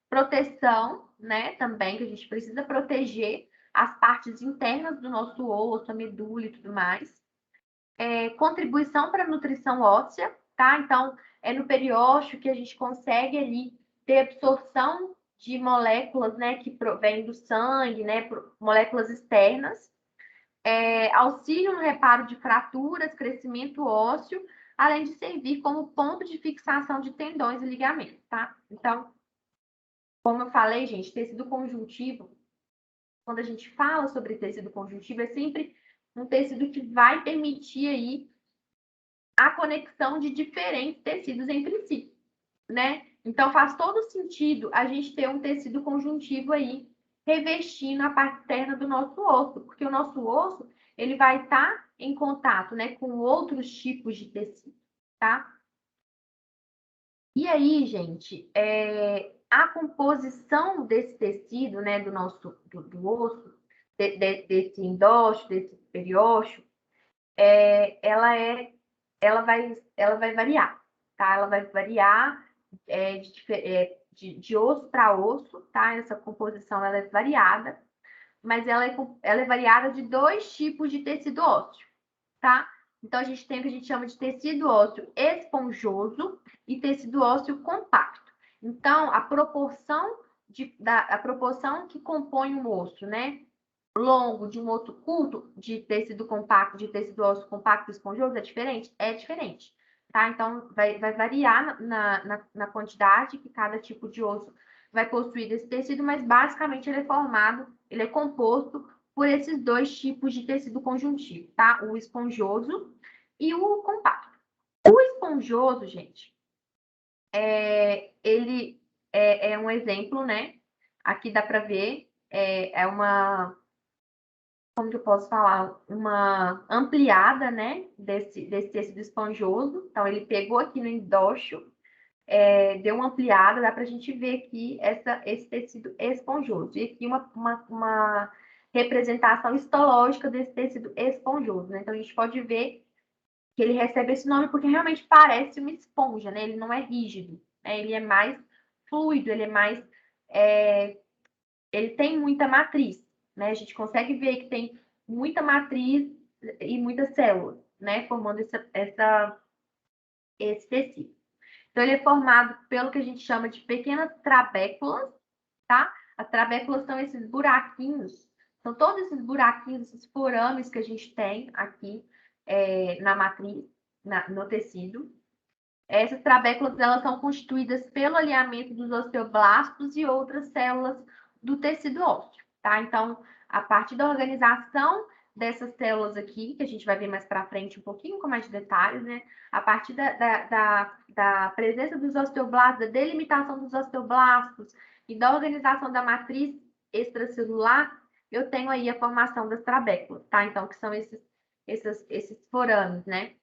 proteção, né, também, que a gente precisa proteger as partes internas do nosso osso, a medula e tudo mais. Contribuição para a nutrição óssea, tá? Então, é no periósteo que a gente consegue ali ter absorção de moléculas, né, que provém do sangue, né, moléculas externas. Auxílio no reparo de fraturas, crescimento ósseo, além de servir como ponto de fixação de tendões e ligamentos, tá? Então, como eu falei, gente, tecido conjuntivo, quando a gente fala sobre tecido conjuntivo, é sempre um tecido que vai permitir aí a conexão de diferentes tecidos entre si, né? Então, faz todo sentido a gente ter um tecido conjuntivo aí, revestindo a parte externa do nosso osso, porque o nosso osso, ele vai estar em contato, né, com outros tipos de tecido, tá? E aí, gente, a composição desse tecido, né, do nosso do osso, desse endócio, desse periósteo, ela vai variar, tá? Ela vai variar de osso para osso, tá? Essa composição ela é variada, mas ela é variada de dois tipos de tecido ósseo, tá? Então, a gente tem o que a gente chama de tecido ósseo esponjoso e tecido ósseo compacto. Então, a proporção que compõe um osso, né? Longo de um osso curto, de tecido compacto, de tecido ósseo compacto e esponjoso, é diferente? É diferente, tá? Então, vai variar na quantidade que cada tipo de osso vai possuir desse tecido, mas basicamente ele é composto por esses dois tipos de tecido conjuntivo, tá? O esponjoso e o compacto. O esponjoso, gente, ele é um exemplo, né? Aqui dá para ver, como que eu posso falar? Uma ampliada, né? Desse tecido esponjoso. Então, ele pegou aqui no endócio, deu uma ampliada, dá para a gente ver aqui esse tecido esponjoso. E aqui uma representação histológica desse tecido esponjoso, né? Então, a gente pode ver que ele recebe esse nome porque realmente parece uma esponja, né? Ele não é rígido, né? Ele é mais fluido, ele tem muita matriz, né? A gente consegue ver que tem muita matriz e muitas células, né? Formando esse tecido. Então, ele é formado pelo que a gente chama de pequenas trabéculas, tá? As trabéculas são esses buraquinhos, são todos esses buraquinhos, esses forames que a gente tem aqui na matriz, no tecido. Essas trabéculas, elas são constituídas pelo alinhamento dos osteoblastos e outras células do tecido ósseo, tá? Então, a partir da organização dessas células aqui, que a gente vai ver mais para frente um pouquinho com mais detalhes, né? A partir da presença dos osteoblastos, da delimitação dos osteoblastos e da organização da matriz extracelular, eu tenho aí a formação das trabéculas, tá? Então, que são esses forames, né?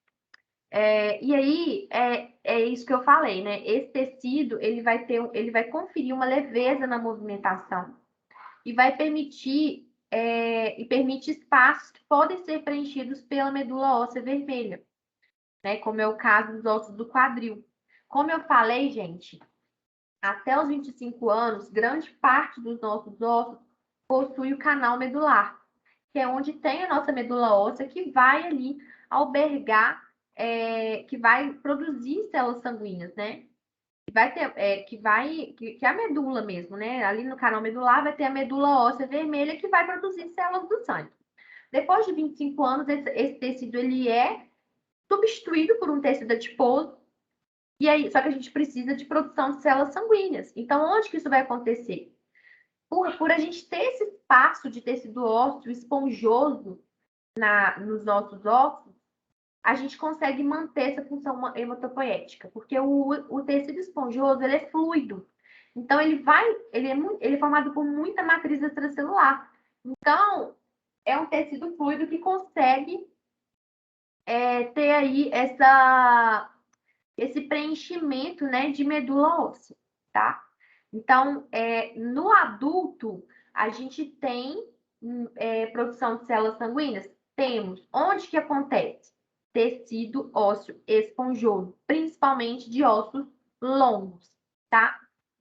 E aí é isso que eu falei, né? Esse tecido ele vai conferir uma leveza na movimentação e vai permitir e permite espaços que podem ser preenchidos pela medula óssea vermelha, né? Como é o caso dos ossos do quadril. Como eu falei, gente, até os 25 anos, grande parte dos nossos ossos possui o canal medular, que é onde tem a nossa medula óssea, que vai ali albergar, que vai produzir células sanguíneas, né? Que vai ter, que é a medula mesmo, né? Ali no canal medular vai ter a medula óssea vermelha que vai produzir células do sangue. Depois de 25 anos, esse tecido ele é substituído por um tecido adiposo, e aí, só que a gente precisa de produção de células sanguíneas. Então, onde que isso vai acontecer? Por a gente ter esse espaço de tecido ósseo esponjoso nos nossos ossos, a gente consegue manter essa função hematopoética, porque o tecido esponjoso ele é fluido. Então, ele é formado por muita matriz extracelular. Então, é um tecido fluido que consegue ter aí esse preenchimento, né, de medula óssea, tá? Então, no adulto, a gente tem produção de células sanguíneas? Temos. Onde que acontece? Tecido ósseo esponjoso, principalmente de ossos longos, tá?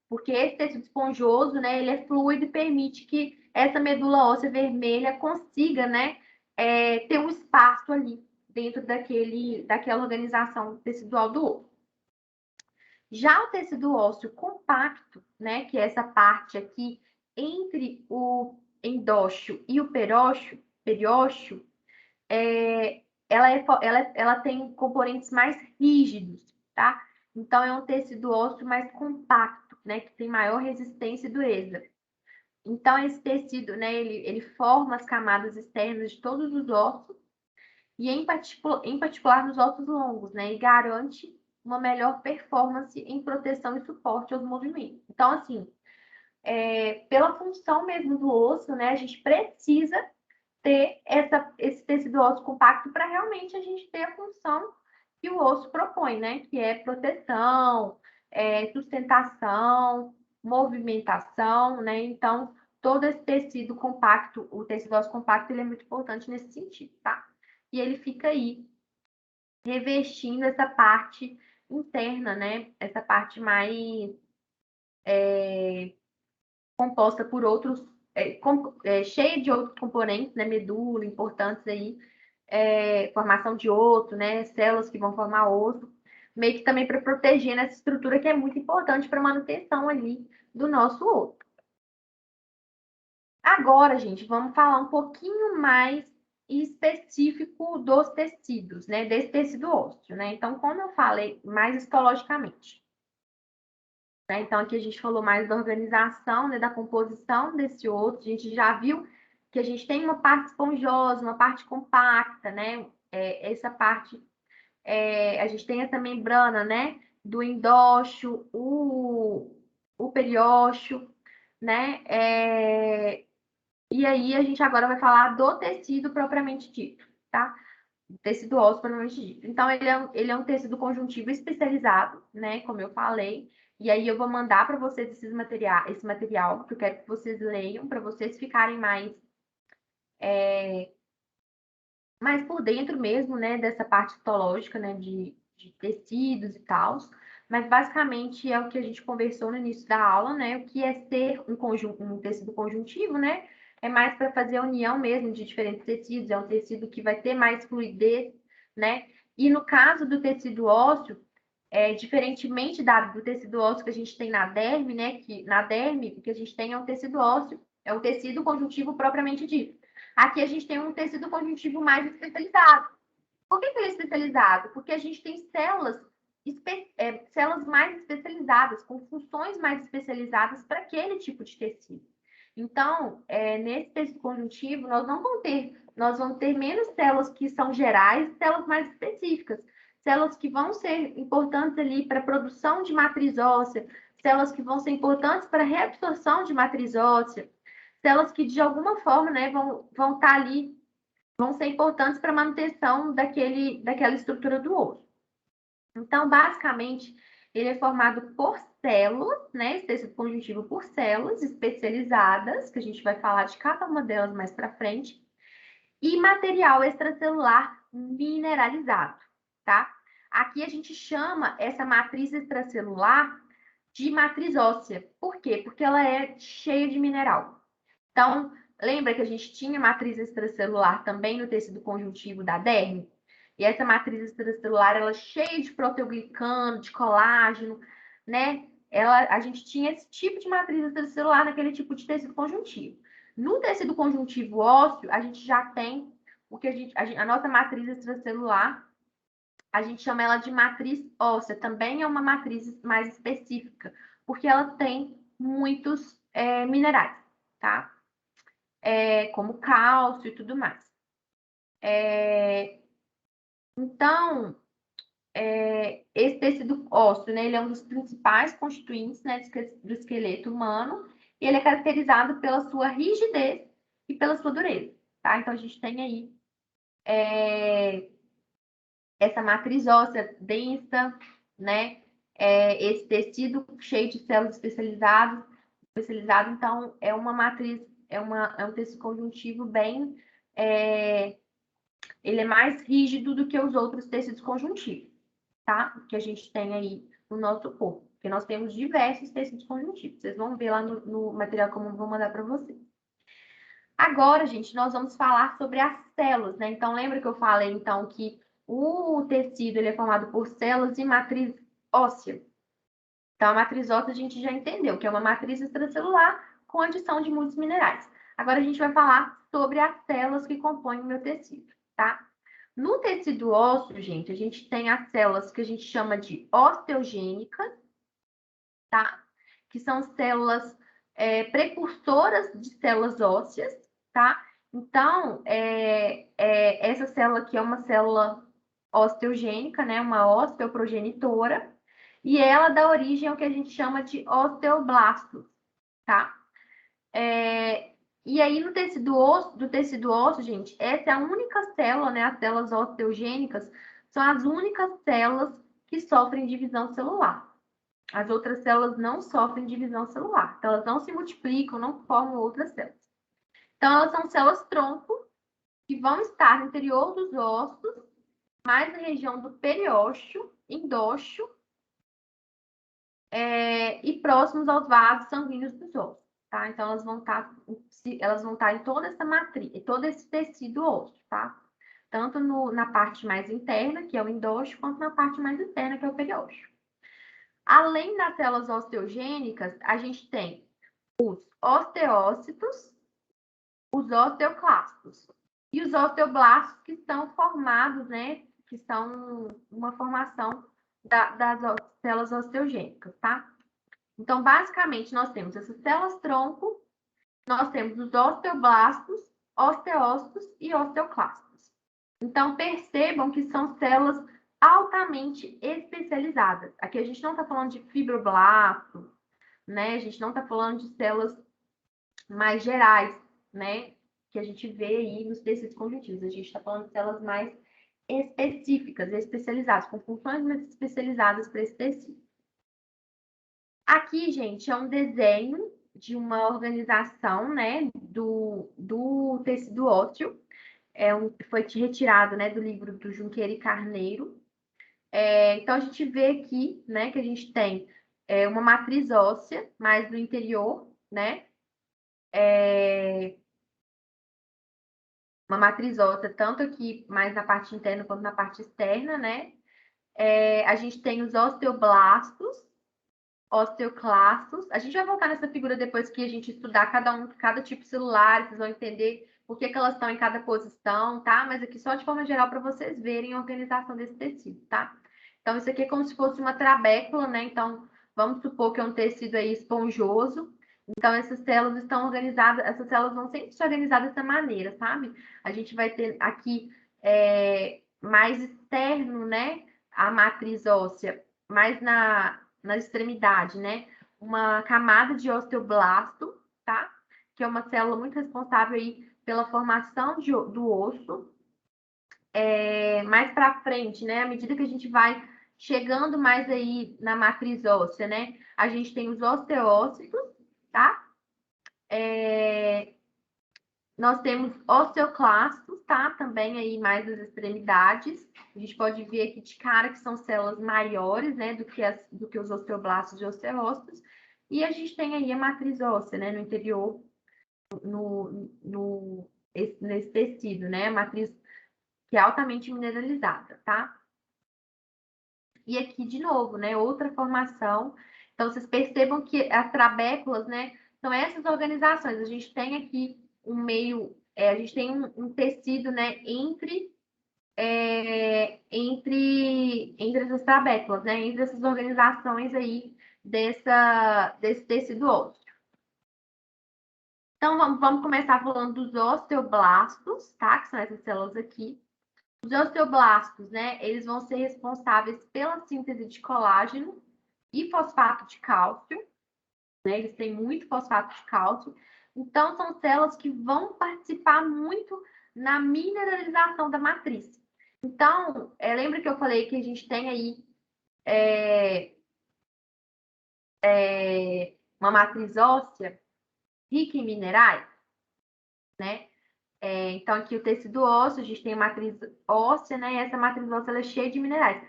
Porque esse tecido esponjoso, né, ele é fluido e permite que essa medula óssea vermelha consiga, né, ter um espaço ali dentro daquela organização tecidual do osso. Já o tecido ósseo compacto, né, que é essa parte aqui entre o endócio e o periósteo, ela tem componentes mais rígidos, tá? Então, é um tecido ósseo mais compacto, né, que tem maior resistência e dureza. Então, esse tecido, né, ele forma as camadas externas de todos os ossos e em particular nos ossos longos, né? E garante uma melhor performance em proteção e suporte aos movimentos. Então, assim, pela função mesmo do osso, né? A gente precisa ter esse tecido ósseo compacto para realmente a gente ter a função que o osso propõe, né? Que é proteção, sustentação, movimentação, né? Então, todo esse tecido compacto, o tecido ósseo compacto, ele é muito importante nesse sentido, tá? E ele fica aí revestindo essa parte interna, né? Essa parte mais composta por outros, cheia de outros componentes, né? Medula, importantes aí, formação de osso, né? Células que vão formar osso, meio que também para proteger essa estrutura que é muito importante para a manutenção ali do nosso osso. Agora, gente, vamos falar um pouquinho mais específico dos tecidos, né? Desse tecido ósseo, né? Então, como eu falei, mais histologicamente. Né? Então, aqui a gente falou mais da organização, né? Da composição desse osso. A gente já viu que a gente tem uma parte esponjosa, uma parte compacta, né? Essa parte, a gente tem essa membrana, né? Do endócio, o periósteo, né? E aí a gente agora vai falar do tecido propriamente dito, tá? Tecido ósseo propriamente dito. Então, ele é um tecido conjuntivo especializado, né? Como eu falei. E aí eu vou mandar para vocês esse material, que eu quero que vocês leiam, para vocês ficarem mais por dentro mesmo, né? Dessa parte histológica, né? De tecidos e tal. Mas basicamente é o que a gente conversou no início da aula, né? O que é ser um tecido conjuntivo, né? É mais para fazer a união mesmo de diferentes tecidos, é um tecido que vai ter mais fluidez, né? E no caso do tecido ósseo, diferentemente do tecido ósseo que a gente tem na derme, né? Que na derme, o que a gente tem é um tecido ósseo, é um tecido conjuntivo propriamente dito. Aqui a gente tem um tecido conjuntivo mais especializado. Por que ele é especializado? Porque a gente tem células mais especializadas, com funções mais especializadas para aquele tipo de tecido. Então, nesse tecido conjuntivo, nós vamos ter menos células que são gerais, células mais específicas, células que vão ser importantes ali para a produção de matriz óssea, células que vão ser importantes para a reabsorção de matriz óssea, células que de alguma forma, né, vão estar ali, vão ser importantes para a manutenção daquela estrutura do osso. Então, basicamente, ele é formado por células, né? Esse tecido conjuntivo por células especializadas, que a gente vai falar de cada uma delas mais para frente, e material extracelular mineralizado, tá? Aqui a gente chama essa matriz extracelular de matriz óssea. Por quê? Porque ela é cheia de mineral. Então, lembra que a gente tinha matriz extracelular também no tecido conjuntivo da derme? E essa matriz extracelular, ela é cheia de proteoglicano, de colágeno, né? A gente tinha esse tipo de matriz extracelular naquele tipo de tecido conjuntivo. No tecido conjuntivo ósseo, a gente já tem o que a nossa matriz extracelular, a gente chama ela de matriz óssea. Também é uma matriz mais específica, porque ela tem muitos minerais, tá? Como cálcio e tudo mais. Então, esse tecido ósseo, né, ele é um dos principais constituintes, né, do esqueleto humano, e ele é caracterizado pela sua rigidez e pela sua dureza, tá? Então, a gente tem aí essa matriz óssea densa, né? Esse tecido cheio de células especializado, então é uma matriz, é um tecido conjuntivo bem, ele é mais rígido do que os outros tecidos conjuntivos, tá? Que a gente tem aí no nosso corpo, porque nós temos diversos tecidos conjuntivos. Vocês vão ver lá no material como eu vou mandar para vocês. Agora, gente, nós vamos falar sobre as células, né? Então, lembra que eu falei, então, que o tecido ele é formado por células e matriz óssea. Então, a matriz óssea a gente já entendeu, que é uma matriz extracelular com adição de muitos minerais. Agora, a gente vai falar sobre as células que compõem o meu tecido, tá? No tecido ósseo, gente, a gente tem as células que a gente chama de osteogênicas, tá? Que são células precursoras de células ósseas, tá? Então, essa célula aqui é uma célula osteogênica, né? Uma osteoprogenitora, e ela dá origem ao que a gente chama de osteoblastos, tá? E aí, no tecido osso, do tecido ósseo, gente, essa é a única célula, né? As células osteogênicas são as únicas células que sofrem divisão celular. As outras células não sofrem divisão celular. Então, elas não se multiplicam, não formam outras células. Então, elas são células tronco, que vão estar no interior dos ossos, mais na região do periósteo, endósteo, e próximos aos vasos sanguíneos dos ossos, tá? Então, elas vão estar em toda essa matriz, em todo esse tecido ósseo, tá? Tanto na parte mais interna, que é o endósteo, quanto na parte mais externa, que é o periósteo. Além das células osteogênicas, a gente tem os osteócitos, os osteoclastos e os osteoblastos, que são formados, né? Que são uma formação das células osteogênicas, tá? Então, basicamente, nós temos essas células tronco, nós temos os osteoblastos, osteócitos e osteoclastos. Então, percebam que são células altamente especializadas. Aqui a gente não está falando de fibroblasto, né? A gente não está falando de células mais gerais, né? Que a gente vê aí nos tecidos conjuntivos. A gente está falando de células mais específicas, especializadas, com funções mais especializadas para esse tecido. Aqui, gente, é um desenho de uma organização, né, do tecido ósseo. Foi retirado, né, do livro do Junqueira e Carneiro. Então, a gente vê aqui, né, que a gente tem uma matriz óssea, mais no interior, né? Uma matriz óssea, tanto aqui mais na parte interna quanto na parte externa, né? A gente tem os osteoblastos, osteoclastos. A gente vai voltar nessa figura depois que a gente estudar cada tipo celular, vocês vão entender por que elas estão em cada posição, tá? Mas aqui só de forma geral para vocês verem a organização desse tecido, tá? Então, isso aqui é como se fosse uma trabécula, né? Então, vamos supor que é um tecido aí esponjoso. Então, essas células estão organizadas, essas células vão sempre se organizar dessa maneira, sabe? A gente vai ter aqui mais externo, né? A matriz óssea, mais na extremidade, né? Uma camada de osteoblasto, tá? Que é uma célula muito responsável aí pela formação do osso. Mais para frente, né? À medida que a gente vai chegando mais aí na matriz óssea, né? A gente tem os osteócitos, tá? Nós temos osteoclastos, tá? Também aí mais das extremidades. A gente pode ver aqui de cara que são células maiores, né? Do que os osteoblastos e osteócitos. E a gente tem aí a matriz óssea, né? No interior, nesse tecido, né? A matriz que é altamente mineralizada, tá? E aqui, de novo, né? Outra formação. Então, vocês percebam que as trabéculas, né? São essas organizações. A gente tem aqui um meio, a gente tem um tecido, né? Entre essas trabéculas, né? Entre essas organizações aí desse tecido ósseo. Então, vamos começar falando dos osteoblastos, tá? Que são essas células aqui. Os osteoblastos, né, eles vão ser responsáveis pela síntese de colágeno e fosfato de cálcio, né? Eles têm muito fosfato de cálcio. Então, são células que vão participar muito na mineralização da matriz. Então, lembra que eu falei que a gente tem aí uma matriz óssea rica em minerais, né? Então, aqui o tecido ósseo, a gente tem a matriz óssea, né? E essa matriz óssea é cheia de minerais.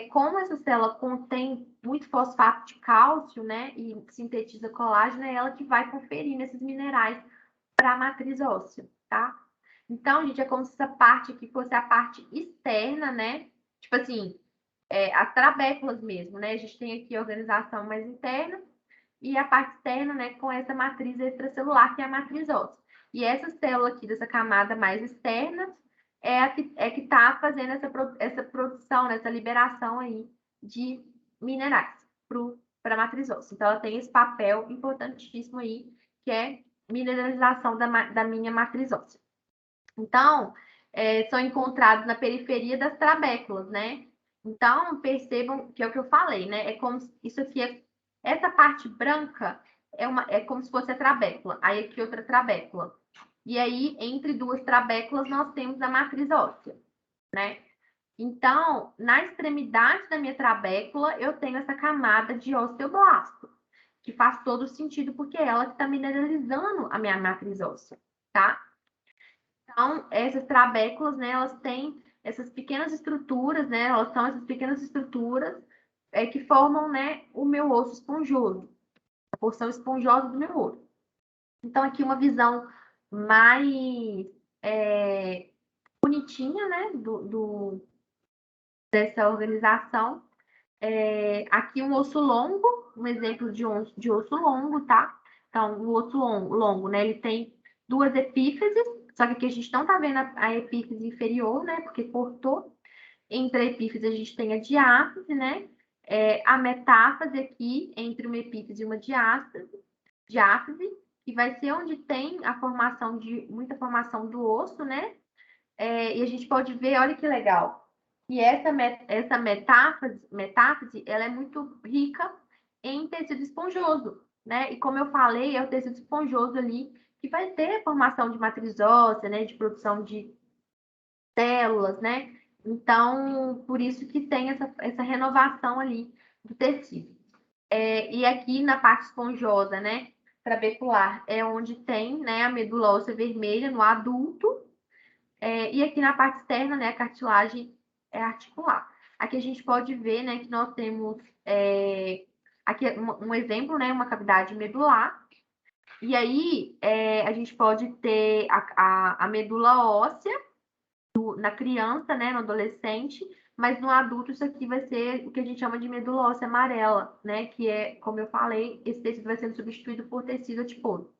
Como essa célula contém muito fosfato de cálcio, né? E sintetiza colágeno, é ela que vai conferir nesses minerais para a matriz óssea, tá? Então, gente, é como se essa parte aqui fosse a parte externa, né? Tipo assim, as trabéculas mesmo, né? A gente tem aqui a organização mais interna e a parte externa, né, com essa matriz extracelular, que é a matriz óssea. E essa célula aqui, dessa camada mais externa, é que está fazendo essa produção, né, essa liberação aí de minerais para a matriz óssea. Então, ela tem esse papel importantíssimo aí, que é mineralização da minha matriz óssea. Então, são encontrados na periferia das trabéculas, né? Então, percebam que é o que eu falei, né? É como isso aqui essa parte branca é como se fosse a trabécula. Aí aqui outra trabécula. E aí, entre duas trabéculas, nós temos a matriz óssea, né? Então, na extremidade da minha trabécula, eu tenho essa camada de osteoblasto, que faz todo sentido, porque é ela que está mineralizando a minha matriz óssea, tá? Então, essas trabéculas, né, elas têm essas pequenas estruturas, né, elas são essas pequenas estruturas que formam, né, o meu osso esponjoso, a porção esponjosa do meu osso. Então, aqui uma visão mais bonitinha, né, dessa organização. Aqui um osso longo, um exemplo de osso longo, tá? Então, o osso longo, né, ele tem duas epífises, só que aqui a gente não tá vendo a epífise inferior, né, porque cortou. Entre a epífise a gente tem a diáfise, né? A metáfase aqui, entre uma epífise e uma diáfise, que vai ser onde tem a formação muita formação do osso, né? E a gente pode ver, olha que legal, e essa metáfase, ela é muito rica em tecido esponjoso, né? E como eu falei, é o tecido esponjoso ali que vai ter formação de matriz óssea, né? De produção de células, né? Então, por isso que tem essa renovação ali do tecido. E aqui na parte esponjosa, né? Trabecular, é onde tem, né, a medula óssea vermelha no adulto. E aqui na parte externa, né, a cartilagem é articular. Aqui a gente pode ver, né, que nós temos aqui um exemplo, né, uma cavidade medular. E aí a gente pode ter a medula óssea na criança, né, no adolescente, mas no adulto isso aqui vai ser o que a gente chama de medula óssea amarela, né, que é, como eu falei, esse tecido vai sendo substituído por tecido adiposo.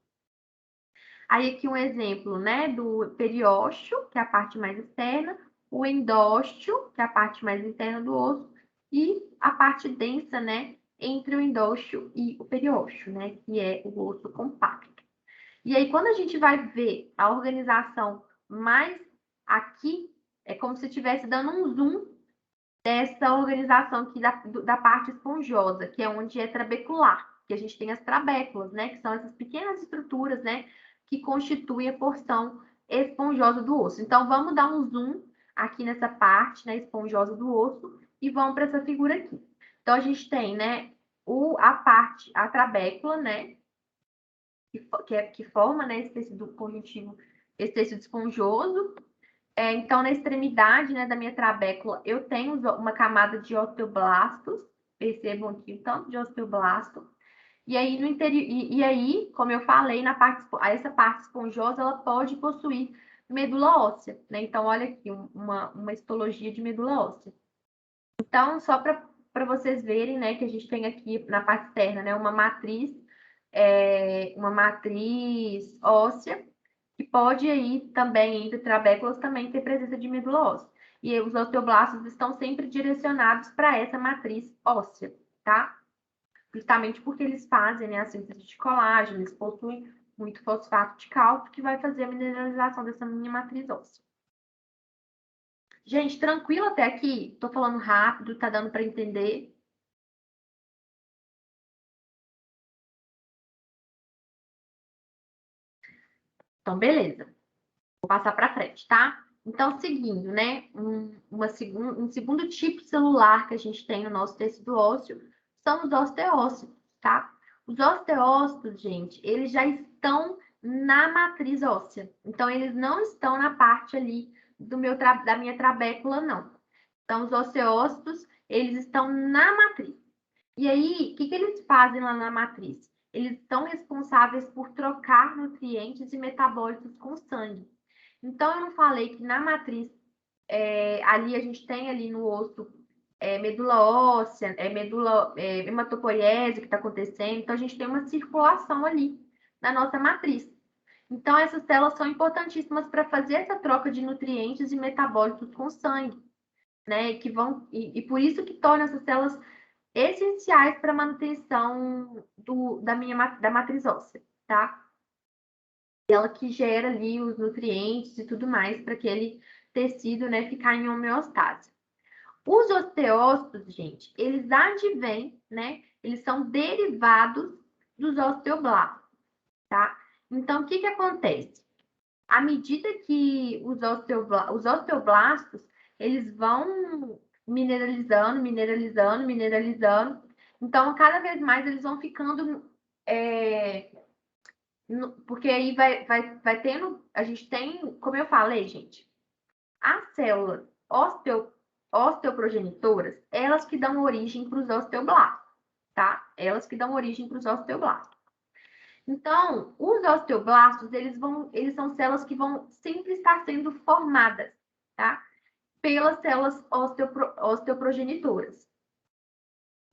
Aí aqui um exemplo, né, do periósteo, que é a parte mais externa, o endósteo, que é a parte mais interna do osso, e a parte densa, né, entre o endósteo e o periósteo, né, que é o osso compacto. E aí, quando a gente vai ver a organização mais aqui, é como se estivesse dando um zoom dessa organização aqui da parte esponjosa, que é onde é trabecular, que a gente tem as trabéculas, né, que são essas pequenas estruturas, né, que constituem a porção esponjosa do osso. Então, vamos dar um zoom aqui nessa parte, né, esponjosa do osso, e vamos para essa figura aqui. Então, a gente tem, né, a trabécula, né, que forma, né, esse tecido conjuntivo, esse tecido esponjoso. Então, na extremidade, né, da minha trabécula, eu tenho uma camada de osteoblastos, percebam aqui o tanto de osteoblasto. E aí, no interior, e aí, como eu falei, essa parte esponjosa, ela pode possuir medula óssea, né? Então, olha aqui, uma histologia de medula óssea. Então, só para vocês verem, né, que a gente tem aqui na parte externa, né, uma matriz óssea, que pode aí também, entre trabéculas, também ter presença de medula óssea. E os osteoblastos estão sempre direcionados para essa matriz óssea, tá? Justamente porque eles fazem, né, a síntese de colágeno, eles possuem muito fosfato de cálcio, que vai fazer a mineralização dessa minha matriz óssea. Gente, tranquilo até aqui? Tô falando rápido, tá dando para entender? Então, beleza. Vou passar para frente, tá? Então, seguindo, né? Um segundo tipo celular que a gente tem no nosso tecido ósseo são os osteócitos, tá? Os osteócitos, gente, eles já estão na matriz óssea. Então, eles não estão na parte ali da minha trabécula, não. Então, os osteócitos, eles estão na matriz. E aí, o que eles fazem lá na matriz? Eles são responsáveis por trocar nutrientes e metabólitos com o sangue. Então, eu não falei que na matriz, ali a gente tem ali no osso medula óssea, hematopoiese que está acontecendo. Então, a gente tem uma circulação ali na nossa matriz. Então, essas células são importantíssimas para fazer essa troca de nutrientes e metabólitos com o sangue, né? E por isso que torna essas células essenciais para a manutenção da matriz óssea, tá? ela que gera ali os nutrientes e tudo mais para aquele tecido, né, ficar em homeostase. Os osteócitos, gente, eles advêm, né? Eles são derivados dos osteoblastos, tá? Então, o que que acontece? À medida que os osteoblastos, eles vão mineralizando, então, cada vez mais eles vão ficando porque aí vai tendo, a gente tem, como eu falei, gente, as células osteoprogenitoras, elas que dão origem para os osteoblastos, tá? Elas que dão origem para os osteoblastos. Então, os osteoblastos, eles são células que vão sempre estar sendo formadas, tá? Pelas células osteoprogenitoras.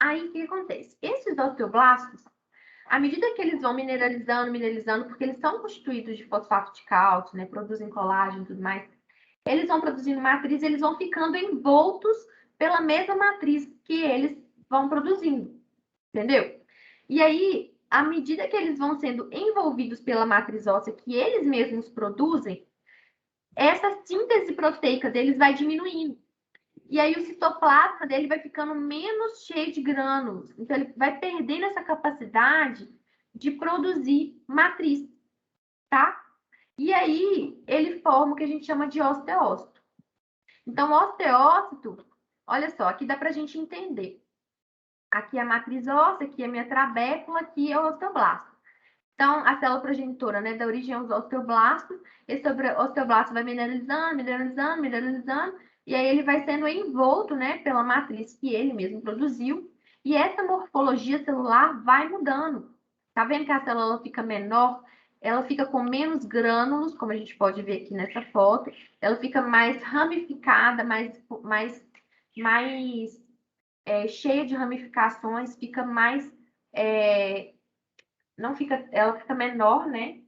Aí, o que acontece? Esses osteoblastos, à medida que eles vão mineralizando, porque eles são constituídos de fosfato de cálcio, né? Produzem colágeno e tudo mais. Eles vão produzindo matriz, eles vão ficando envoltos pela mesma matriz que eles vão produzindo, entendeu? E aí, à medida que eles vão sendo envolvidos pela matriz óssea que eles mesmos produzem, essa síntese proteica deles vai diminuindo. E aí o citoplasma dele vai ficando menos cheio de grânulos. Então, ele vai perdendo essa capacidade de produzir matriz, tá? E aí, ele forma o que a gente chama de osteócito. Então, o osteócito, olha só, aqui dá para a gente entender. Aqui é a matriz óssea, aqui é a minha trabécula, aqui é o osteoblasto. Então, a célula progenitora, né, dá origem aos osteoblastos. Esse osteoblasto vai mineralizando, e aí ele vai sendo envolto, né, pela matriz que ele mesmo produziu. E essa morfologia celular vai mudando. Tá vendo que a célula fica menor? Ela fica com menos grânulos, como a gente pode ver aqui nessa foto. Ela fica mais ramificada, mais cheia de ramificações, fica mais não fica, ela fica menor, né?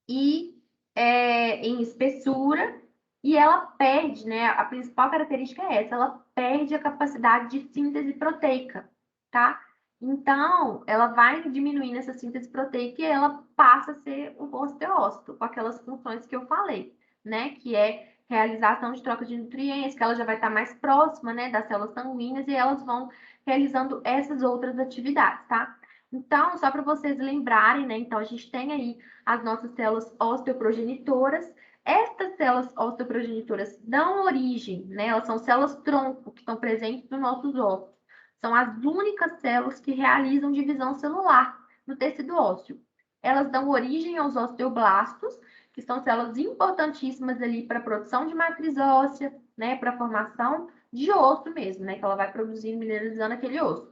E em espessura, e ela perde, né? A principal característica é essa, ela perde a capacidade de síntese proteica, tá? Então, ela vai diminuindo essa síntese proteica e ela passa a ser um osteócito, com aquelas funções que eu falei, né? Que é realização de troca de nutrientes, que ela já vai estar mais próxima, né, das células sanguíneas e elas vão realizando essas outras atividades, tá? Então, só para vocês lembrarem, né? Então, a gente tem aí as nossas células osteoprogenitoras. Estas células osteoprogenitoras dão origem, né? Elas são células tronco que estão presentes nos nossos ossos. São as únicas células que realizam divisão celular no tecido ósseo. Elas dão origem aos osteoblastos, que são células importantíssimas ali para a produção de matriz óssea, né? Para a formação de osso mesmo, né? Que ela vai produzindo, mineralizando aquele osso.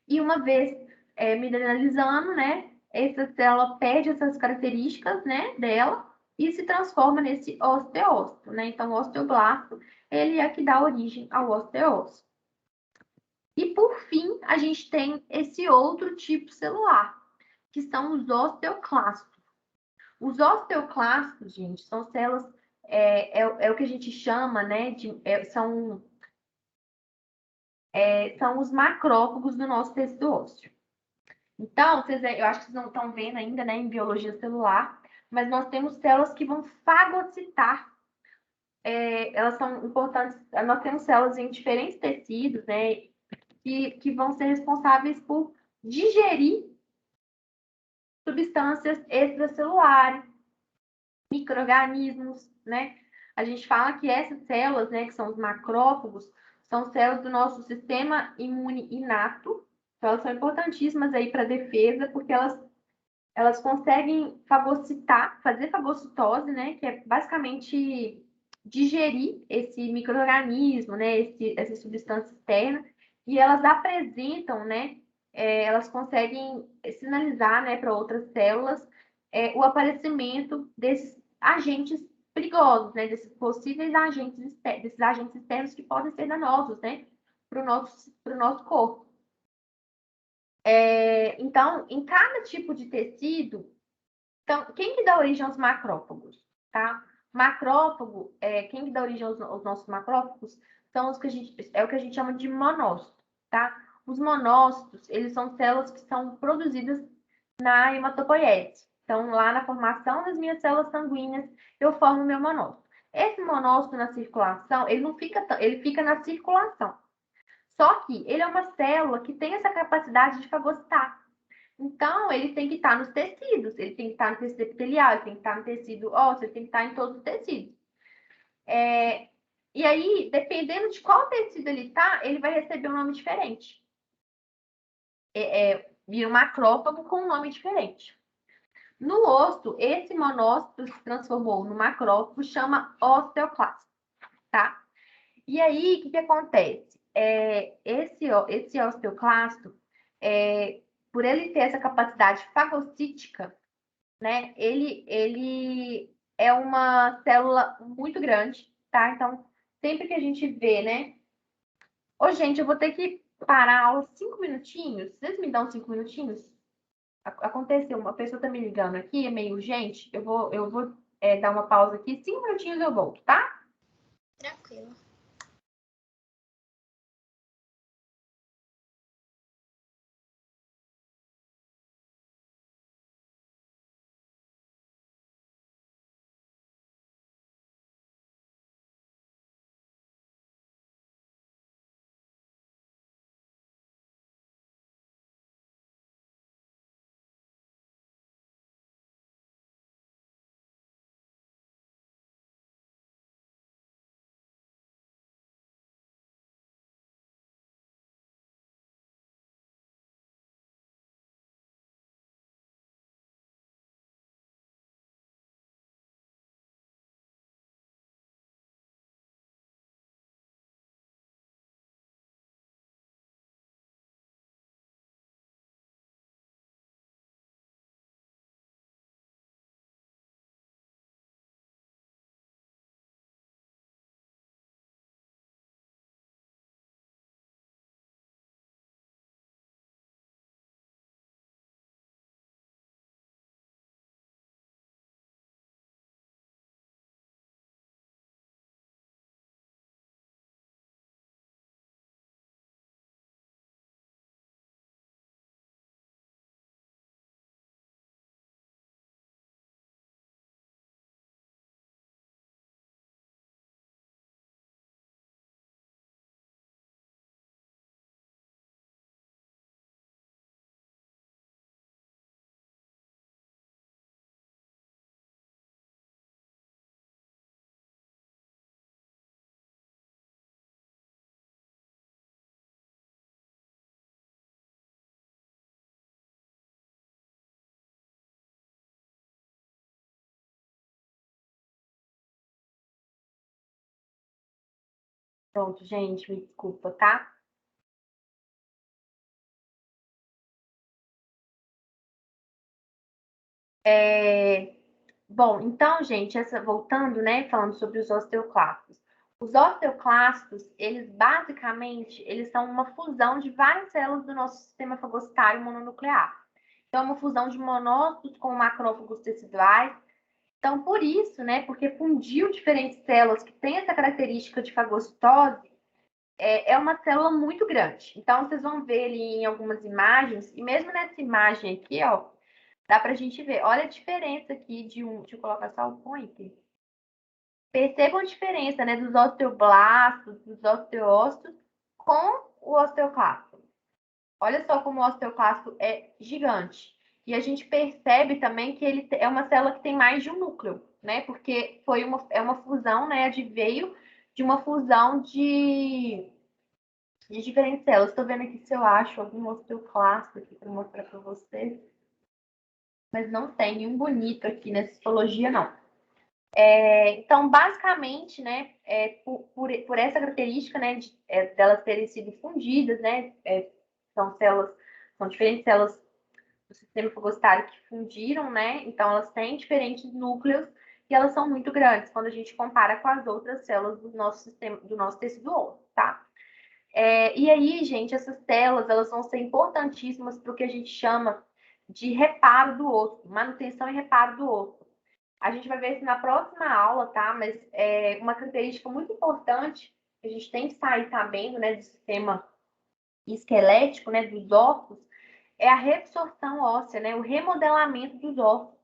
E uma vez mineralizando, né, essa célula perde essas características, né, dela e se transforma nesse osteócito, né? Então, o osteoblasto, ele é que dá origem ao osteócito. E, por fim, a gente tem esse outro tipo celular, que são os osteoclastos. Os osteoclastos, gente, são células, é o que a gente chama, né, são os macrófagos do nosso tecido ósseo. Então, eu acho que vocês não estão vendo ainda, né, em biologia celular, mas nós temos células que vão fagocitar. Elas são importantes. Nós temos células em diferentes tecidos, né, que vão ser responsáveis por digerir substâncias extracelulares, micro-organismos, né? A gente fala que essas células, né, que são os macrófagos, são células do nosso sistema imune inato. Então, elas são importantíssimas aí para a defesa, porque elas conseguem fazer fagocitose, né, que é basicamente digerir esse micro-organismo, né, essa substância externa, e elas apresentam, né, elas conseguem sinalizar, né, para outras células o aparecimento desses agentes perigosos, né, desses possíveis desses agentes externos que podem ser danosos, né, para o nosso corpo. Então, em cada tipo de tecido, então, quem que dá origem aos macrófagos, tá? Macrófago, quem que dá origem aos nossos macrófagos são o que a gente chama de monócitos, tá? Os monócitos, eles são células que são produzidas na hematopoiese, Então, lá na formação das minhas células sanguíneas, eu formo o meu monócito. Esse monócito na circulação, ele não fica, ele fica na circulação. Só que ele é uma célula que tem essa capacidade de fagocitar. Então, ele tem que estar nos tecidos, ele tem que estar no tecido epitelial, ele tem que estar no tecido ósseo, ele tem que estar em todos os tecidos. E aí, dependendo de qual tecido ele está, ele vai receber um nome diferente. Vira um macrófago com um nome diferente. No osso, esse monócito se transformou no macrófago, chama osteoclasto, tá? E aí, o que acontece? Esse osteoclasto, por ele ter essa capacidade fagocítica, né? Ele é uma célula muito grande, tá? Então, sempre que a gente vê, né? Ô, gente, eu vou ter que parar a aula 5 minutinhos. Vocês me dão 5 minutinhos? Aconteceu, uma pessoa tá me ligando aqui, é meio urgente. Eu vou dar uma pausa aqui, 5 minutinhos eu volto, tá? Tranquilo. Pronto, gente, me desculpa, tá? Bom, então, gente, voltando, né, falando sobre os osteoclastos. Os osteoclastos, eles basicamente, eles são uma fusão de várias células do nosso sistema fagocitário mononuclear. Então, é uma fusão de monócitos com macrófagos teciduais. Então, por isso, né, porque fundiu diferentes células que têm essa característica de fagocitose, é uma célula muito grande. Então, vocês vão ver ali em algumas imagens, e mesmo nessa imagem aqui, ó, dá para a gente ver. Olha a diferença aqui deixa eu colocar só o point. Percebam a diferença, né, dos osteoblastos, dos osteócitos com o osteoclasto. Olha só como o osteoclasto é gigante. E a gente percebe também que ele é uma célula que tem mais de um núcleo, né? Porque é uma fusão, né? Veio de uma fusão de diferentes células. Estou vendo aqui se eu acho algum osteoclasto aqui para mostrar para vocês. Mas não tem nenhum bonito aqui nessa histologia, não. Então, basicamente, né, por essa característica, né, delas terem sido fundidas, né, são diferentes células do sistema fagocitário que fundiram, né, então elas têm diferentes núcleos e elas são muito grandes quando a gente compara com as outras células do nosso sistema, do nosso tecido ósseo, tá? E aí, gente, essas células, elas vão ser importantíssimas para o que a gente chama de reparo do osso, manutenção e reparo do osso. A gente vai ver isso na próxima aula, tá? Mas uma característica muito importante que a gente tem que sair sabendo, né, do sistema esquelético, né, dos ossos, é a reabsorção óssea, né, o remodelamento dos ossos.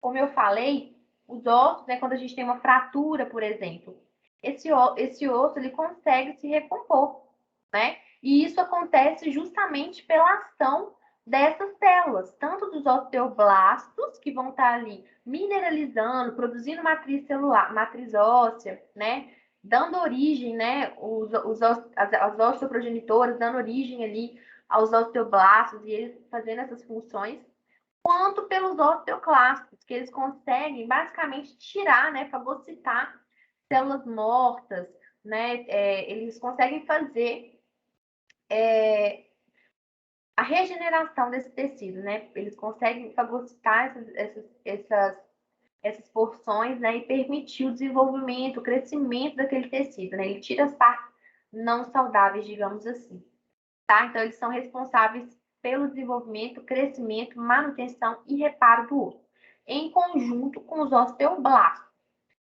Como eu falei, os ossos, né, quando a gente tem uma fratura, por exemplo, esse osso ele consegue se recompor, né? E isso acontece justamente pela ação dessas células, tanto dos osteoblastos, que vão estar ali mineralizando, produzindo matriz celular, matriz óssea, né? Dando origem, né? As osteoprogenitoras, dando origem ali aos osteoblastos e eles fazendo essas funções, quanto pelos osteoclastos, que eles conseguem basicamente tirar, né, fagocitar células mortas, né? Eles conseguem fazer a regeneração desse tecido, né? Eles conseguem fagocitar essas porções, né, e permitir o desenvolvimento, o crescimento daquele tecido, né? Ele tira as partes não saudáveis, digamos assim, tá? Então, eles são responsáveis pelo desenvolvimento, crescimento, manutenção e reparo do osso, em conjunto com os osteoblastos.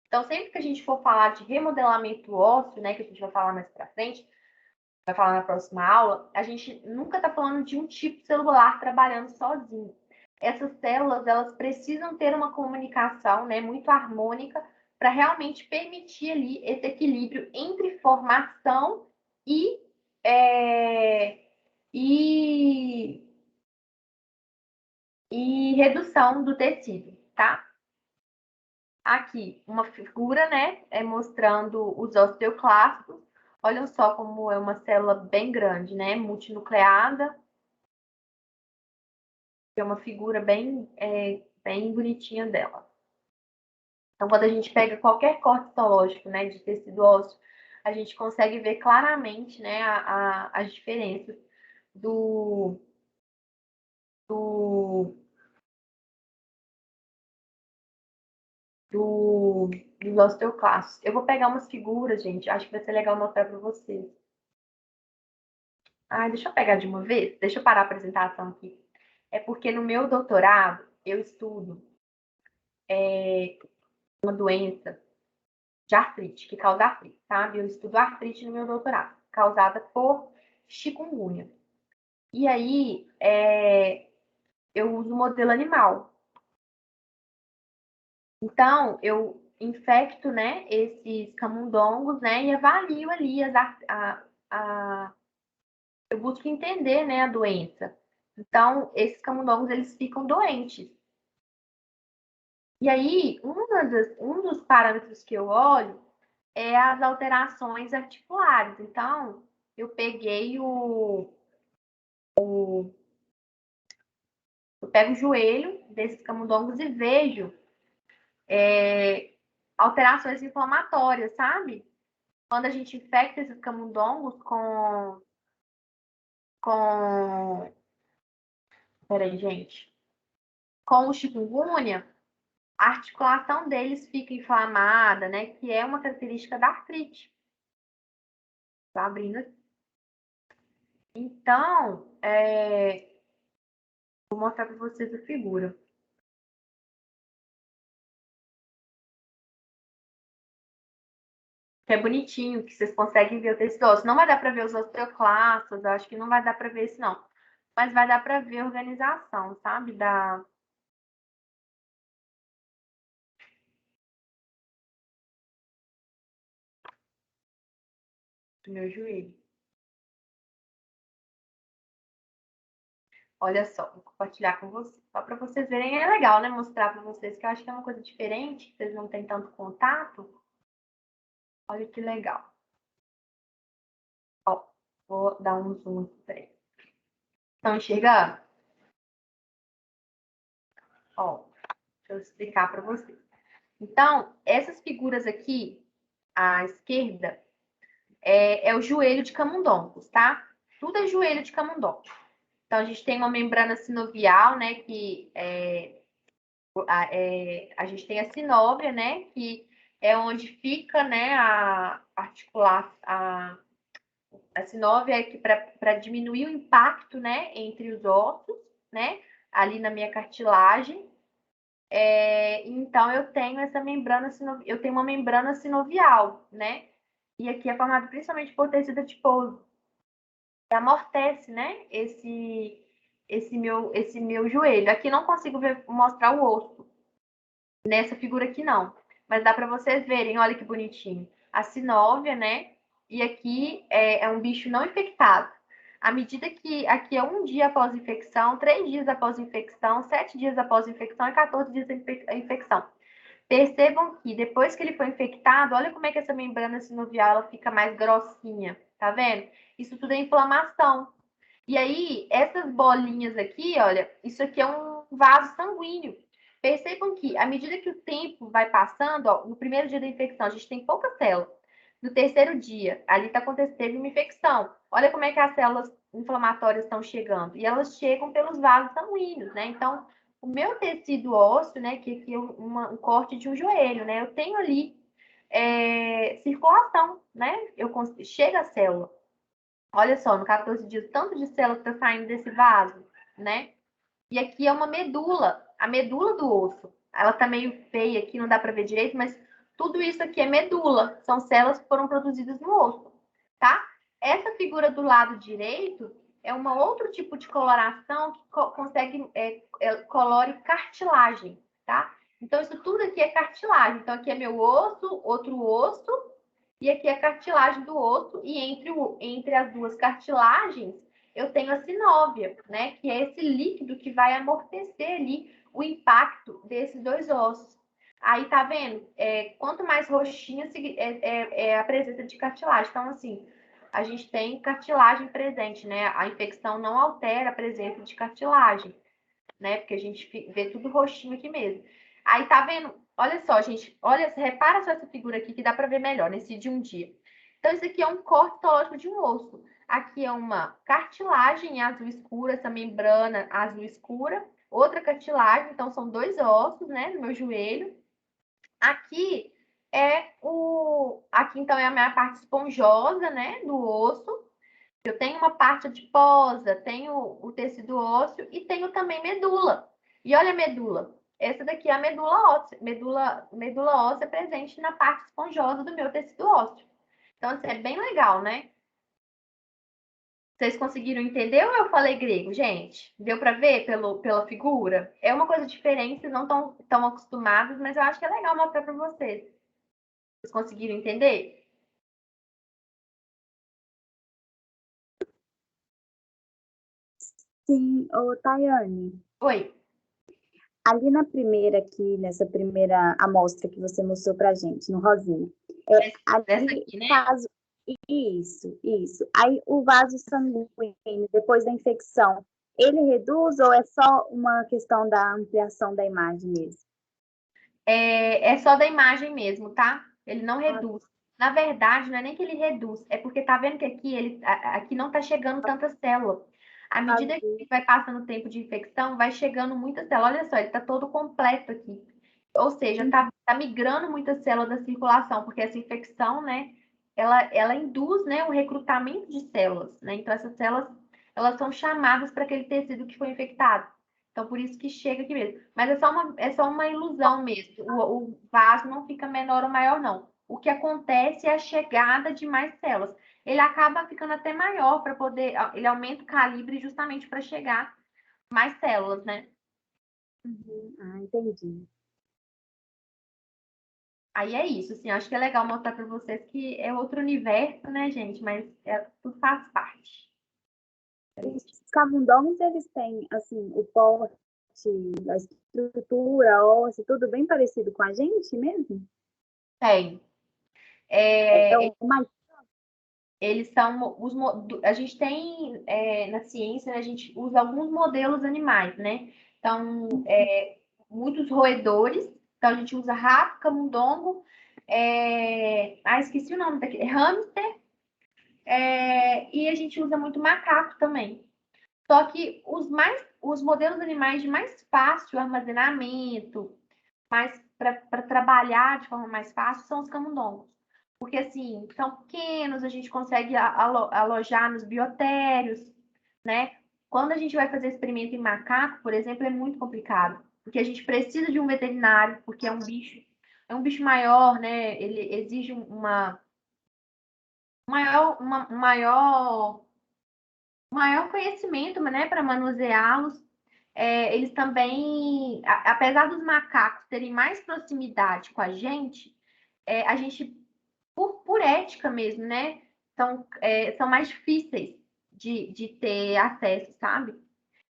Então, sempre que a gente for falar de remodelamento ósseo, né, que a gente vai falar mais para frente, vai falar na próxima aula, a gente nunca está falando de um tipo celular trabalhando sozinho. Essas células, elas precisam ter uma comunicação, né, muito harmônica para realmente permitir ali esse equilíbrio entre formação e, é, e, e redução do tecido, tá? Aqui, uma figura, né, mostrando os osteoclastos. Olha só como é uma célula bem grande, né, multinucleada. É uma figura bem bonitinha dela. Então, quando a gente pega qualquer corte histológico, né, de tecido ósseo, a gente consegue ver claramente, né, as diferenças do, do, do, dos osteoclastos. Eu vou pegar umas figuras, gente, acho que vai ser legal mostrar para vocês. Ai, deixa eu pegar de uma vez, deixa eu parar a apresentação aqui. É porque no meu doutorado eu estudo uma doença de artrite, que causa artrite, sabe? Eu estudo artrite no meu doutorado, causada por chikungunya. E aí, eu uso modelo animal. Então, eu infecto, né, esses camundongos, né, e avalio ali eu busco entender, né, a doença. Então, esses camundongos, eles ficam doentes. E aí, um dos parâmetros que eu olho é as alterações articulares. Então, eu peguei eu pego o joelho desses camundongos e vejo alterações inflamatórias, sabe? Quando a gente infecta esses camundongos com, peraí, gente, com o chikungunya, a articulação deles fica inflamada, né? Que é uma característica da artrite. Tá abrindo aqui. Então, vou mostrar para vocês a figura. Que é bonitinho, que vocês conseguem ver o tecido ósseo. Não vai dar para ver os osteoclastos, eu acho que não vai dar para ver isso, não. Mas vai dar para ver a organização, sabe? Do meu joelho. Olha só, vou compartilhar com vocês. Só para vocês verem, é legal, né? Mostrar para vocês, que eu acho que é uma coisa diferente, que vocês não têm tanto contato. Olha que legal. Ó, vou dar um zoom aqui para eles. Estão enxergando? Ó, deixa eu explicar para vocês. Então, essas figuras aqui, à esquerda, é o joelho de camundongos, tá? Tudo é joelho de camundongo. Então, a gente tem uma membrana sinovial, né? A gente tem a sinóvia, né? Que é onde fica, né? A articular, a sinóvia é que para diminuir o impacto, né? Entre os ossos, né? Ali na minha cartilagem. Então, eu tenho essa membrana sinovial, eu tenho uma membrana sinovial, né? E aqui é formado principalmente por tecido adiposo, que amortece, né? Esse meu joelho. Aqui não consigo mostrar o osso, Nessa figura aqui não. Mas dá para vocês verem, olha que bonitinho. A sinóvia, né? E aqui é um bicho não infectado. À medida que aqui é 1 dia após infecção, 3 dias após infecção, 7 dias após infecção e 14 dias a infecção. Percebam que depois que ele foi infectado, olha como é que essa membrana sinovial ela fica mais grossinha, tá vendo? Isso tudo é inflamação. E aí, essas bolinhas aqui, olha, isso aqui é um vaso sanguíneo. Percebam que, à medida que o tempo vai passando, ó, no primeiro dia da infecção, a gente tem pouca célula. No terceiro dia, ali está acontecendo uma infecção. Olha como é que as células inflamatórias estão chegando. E elas chegam pelos vasos sanguíneos, né? Então, o meu tecido ósseo, né, que aqui é um corte de um joelho, né? Eu tenho ali circulação, né? Chega a célula. Olha só, no 14 dias, tanto de célula que está saindo desse vaso, né? E aqui é uma medula, a medula do osso. Ela tá meio feia aqui, não dá para ver direito, mas tudo isso aqui é medula. São células que foram produzidas no osso, tá? Essa figura do lado direito é um outro tipo de coloração que consegue colore cartilagem, tá? Então, isso tudo aqui é cartilagem. Então, aqui é meu osso, outro osso, e aqui é a cartilagem do osso, e entre as duas cartilagens eu tenho a sinóvia, né? Que é esse líquido que vai amortecer ali o impacto desses dois ossos. Aí tá vendo? Quanto mais roxinha é a presença de cartilagem. Então, assim, a gente tem cartilagem presente, né? A infecção não altera a presença de cartilagem, né? Porque a gente vê tudo roxinho aqui mesmo. Aí tá vendo? Olha só, gente. Olha, repara só essa figura aqui que dá para ver melhor nesse de um dia. Então, isso aqui é um corte histológico de um osso. Aqui é uma cartilagem azul escura, essa membrana azul escura. Outra cartilagem, então são dois ossos, né, no meu joelho. Aqui Aqui então é a minha parte esponjosa, né, do osso. Eu tenho uma parte adiposa, tenho o tecido ósseo e tenho também medula. E olha a medula. Essa daqui é a medula óssea. Medula óssea presente na parte esponjosa do meu tecido ósseo. Então, assim, é bem legal, né? Vocês conseguiram entender ou eu falei grego, gente? Deu para ver pela figura? É uma coisa diferente, vocês não estão tão acostumados, mas eu acho que é legal mostrar para vocês. Vocês conseguiram entender? Sim, ô Tayane, Oi. ali na primeira aqui, nessa primeira amostra que você mostrou pra gente, no rosinha, Dessa ali aqui, né? caso, isso. Aí o vaso sanguíneo, depois da infecção, ele reduz ou é só uma questão da ampliação da imagem mesmo? É só da imagem mesmo, tá? Ele não reduz. Na verdade, não é nem que ele reduz, é porque tá vendo que aqui não tá chegando tanta célula. À medida que vai passando o tempo de infecção, vai chegando muita célula. Olha só, ele tá todo completo aqui. Ou seja, tá migrando muita célula da circulação, porque essa infecção, né, ela induz, né, o recrutamento de células, né? Então, essas células, elas são chamadas para aquele tecido que foi infectado. Então, por isso que chega aqui mesmo. Mas é só uma ilusão mesmo. O vaso não fica menor ou maior, não. O que acontece é a chegada de mais células. Ele acaba ficando até maior para poder. Ele aumenta o calibre justamente para chegar mais células, né? Entendi. Aí é isso, assim, acho que é legal mostrar para vocês que é outro universo, né, gente? Mas tudo faz parte. Os camundongos, eles têm, assim, o porte, a estrutura óssea, tudo bem parecido com a gente mesmo? Tem. É o mais Eles são a gente tem na ciência, né, a gente usa alguns modelos animais, né? Então, muitos roedores, então a gente usa rato, camundongo, esqueci o nome daqui, hamster, e a gente usa muito macaco também. Só que os modelos animais de mais fácil armazenamento, mais para trabalhar de forma mais fácil, são os camundongos. Porque, assim, são pequenos, a gente consegue alojar nos biotérios, né? Quando a gente vai fazer experimento em macaco, por exemplo, é muito complicado, porque a gente precisa de um veterinário, porque é um bicho maior, né? Ele exige um maior conhecimento, né, para manuseá-los. eles também, apesar dos macacos terem mais proximidade com a gente por ética mesmo, né? São mais difíceis de ter acesso, sabe?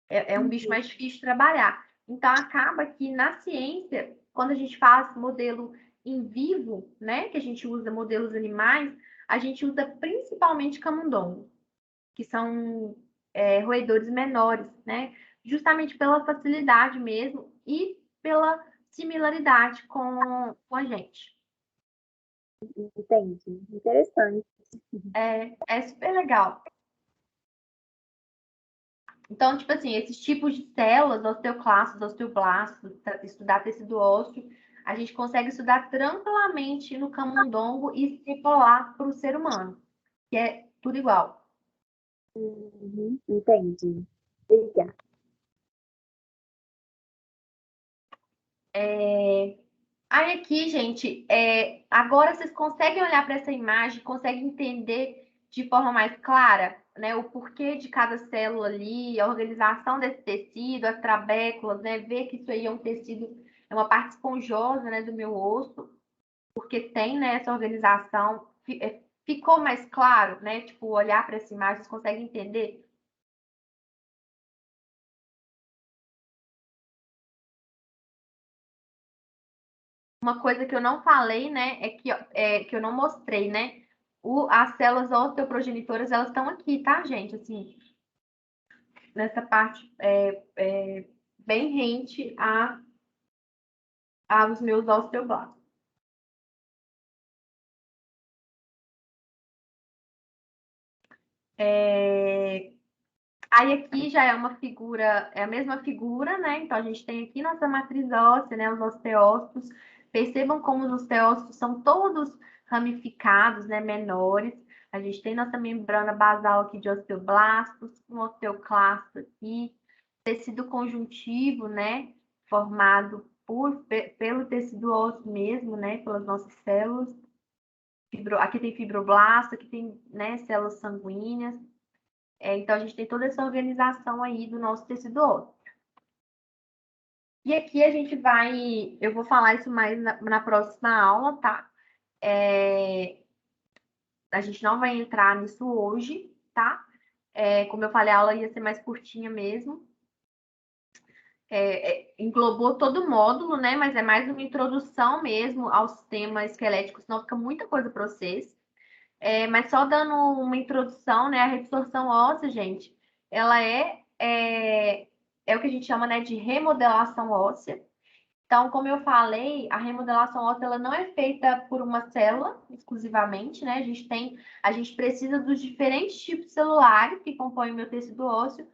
É um bicho mais difícil de trabalhar. Então, acaba que na ciência, quando a gente faz modelo em vivo, né? Que a gente usa modelos animais, a gente usa principalmente camundongo, que são roedores menores, né? Justamente pela facilidade mesmo e pela similaridade com a gente. Entendi. Interessante. É super legal. Então, tipo assim, esses tipos de células, osteoclastos, osteoblastos, estudar tecido ósseo, a gente consegue estudar tranquilamente no camundongo e extrapolar para o ser humano, que é tudo igual. Uhum, entendi. Obrigada. Aí aqui, gente, agora vocês conseguem olhar para essa imagem, conseguem entender de forma mais clara, né, o porquê de cada célula ali, a organização desse tecido, as trabéculas, né, ver que isso aí é um tecido, é uma parte esponjosa, né, do meu osso, porque tem, né, essa organização. Ficou mais claro, né, tipo, olhar para essa imagem, vocês conseguem entender? Uma coisa que eu não falei, né, que eu não mostrei, né, as células osteoprogenitoras, elas estão aqui, tá, gente? Assim, nessa parte bem rente aos meus osteoblastos. Aí aqui já é uma figura, é a mesma figura, né? Então a gente tem aqui nossa matriz óssea, né? Os osteócitos. Percebam como os osteócitos são todos ramificados, né? Menores. A gente tem nossa membrana basal aqui de osteoblastos, um osteoclasto aqui, tecido conjuntivo, né? Formado pelo tecido ósseo mesmo, né? Pelas nossas células. Aqui tem fibroblasto, aqui tem, né, células sanguíneas. Então, a gente tem toda essa organização aí do nosso tecido ósseo. E aqui a gente vai, eu vou falar isso mais na próxima aula, tá? A gente não vai entrar nisso hoje, tá? Como eu falei, a aula ia ser mais curtinha mesmo. Englobou todo o módulo, né? Mas é mais uma introdução mesmo ao sistema esquelético, senão fica muita coisa para vocês. Mas só dando uma introdução, né? A reabsorção óssea, gente, ela é o que a gente chama, né, de remodelação óssea. Então, como eu falei, a remodelação óssea ela não é feita por uma célula exclusivamente, né? A gente precisa dos diferentes tipos celulares que compõem o meu tecido ósseo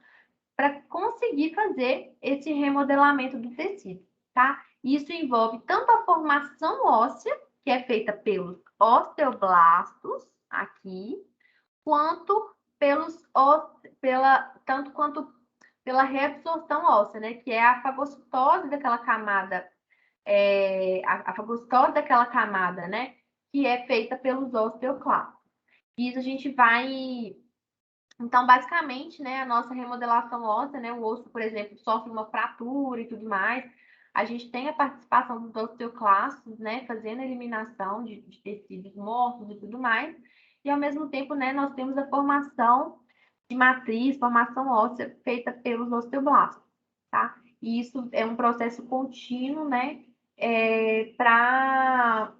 para conseguir fazer esse remodelamento do tecido, tá? Isso envolve tanto a formação óssea, que é feita pelos osteoblastos aqui, quanto tanto quanto pela reabsorção óssea, né? Que é a fagocitose daquela camada, a fagocitose daquela camada, né? Que é feita pelos osteoclastos. Isso a gente vai. Então, basicamente, né, a nossa remodelação óssea, né, o osso, por exemplo, sofre uma fratura e tudo mais. A gente tem a participação dos osteoclastos, né, fazendo a eliminação de tecidos mortos e tudo mais. E, ao mesmo tempo, né, nós temos a formação de matriz, formação óssea feita pelos osteoblastos, tá? E isso é um processo contínuo, né, para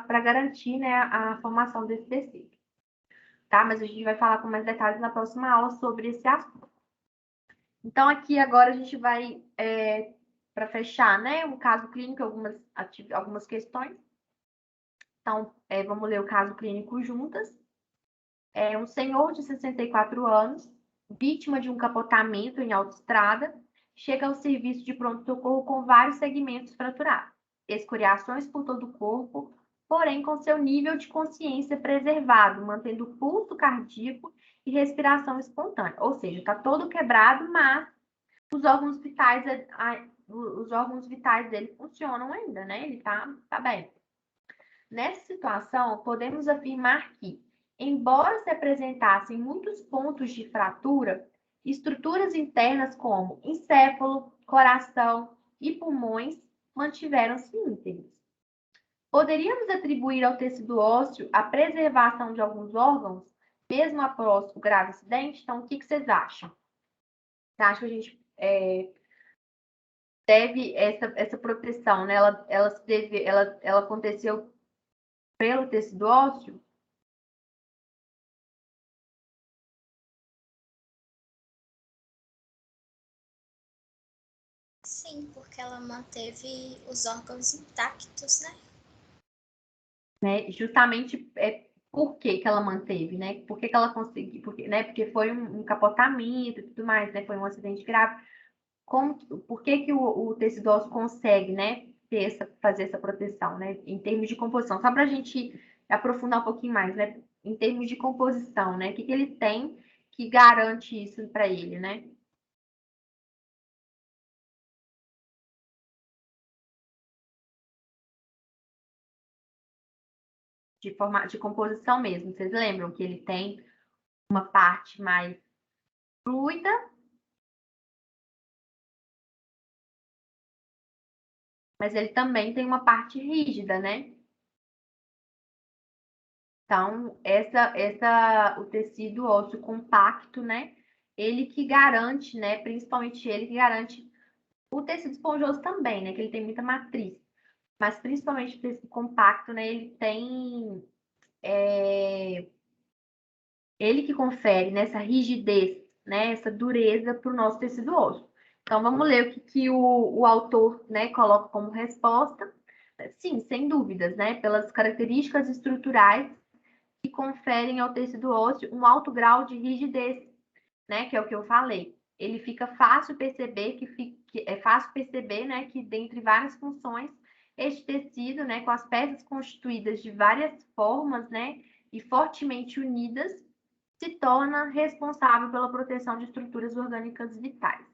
garantir, né, a formação desse tecido. Tá? Mas a gente vai falar com mais detalhes na próxima aula sobre esse assunto. Então, aqui agora a gente vai, para fechar, né, o caso clínico, algumas questões. Então, vamos ler o caso clínico juntas. Um senhor de 64 anos, vítima de um capotamento em autoestrada, chega ao serviço de pronto-socorro com vários segmentos fraturados, escoriações por todo o corpo, porém com seu nível de consciência preservado, mantendo o pulso cardíaco e respiração espontânea. Ou seja, está todo quebrado, mas os órgãos vitais dele funcionam ainda, né? Ele tá bem. Nessa situação, podemos afirmar que, embora se apresentassem muitos pontos de fratura, estruturas internas como encéfalo, coração e pulmões mantiveram-se íntegros. Poderíamos atribuir ao tecido ósseo a preservação de alguns órgãos, mesmo após o grave acidente? Então, o que vocês acham? Você acha que a gente teve essa proteção, né? Ela aconteceu pelo tecido ósseo? Sim, porque ela manteve os órgãos intactos, né? Né? Justamente por que ela manteve, né? Por que ela conseguiu? Porque foi um capotamento e tudo mais, né? Foi um acidente grave. Por que o tecido ósseo consegue, né? Fazer essa proteção, né? Em termos de composição. Só para a gente aprofundar um pouquinho mais, né? Em termos de composição, né? O que ele tem que garante isso para ele, né? De composição mesmo. Vocês lembram que ele tem uma parte mais fluida, mas ele também tem uma parte rígida, né? Então, o tecido ósseo compacto, né? Ele que garante, né? Principalmente ele que garante o tecido esponjoso também, né? Que ele tem muita matriz. Mas principalmente o tecido compacto, né? Ele que confere nessa rigidez, né? Essa dureza para o nosso tecido ósseo. Então, vamos ler o que o autor, né, coloca como resposta. Sim, sem dúvidas, né? Pelas características estruturais que conferem ao tecido ósseo um alto grau de rigidez, né? Que é o que eu falei. Ele fica fácil perceber que é fácil perceber, né, que dentre várias funções, este tecido, né, com as peças constituídas de várias formas, né, e fortemente unidas, se torna responsável pela proteção de estruturas orgânicas vitais,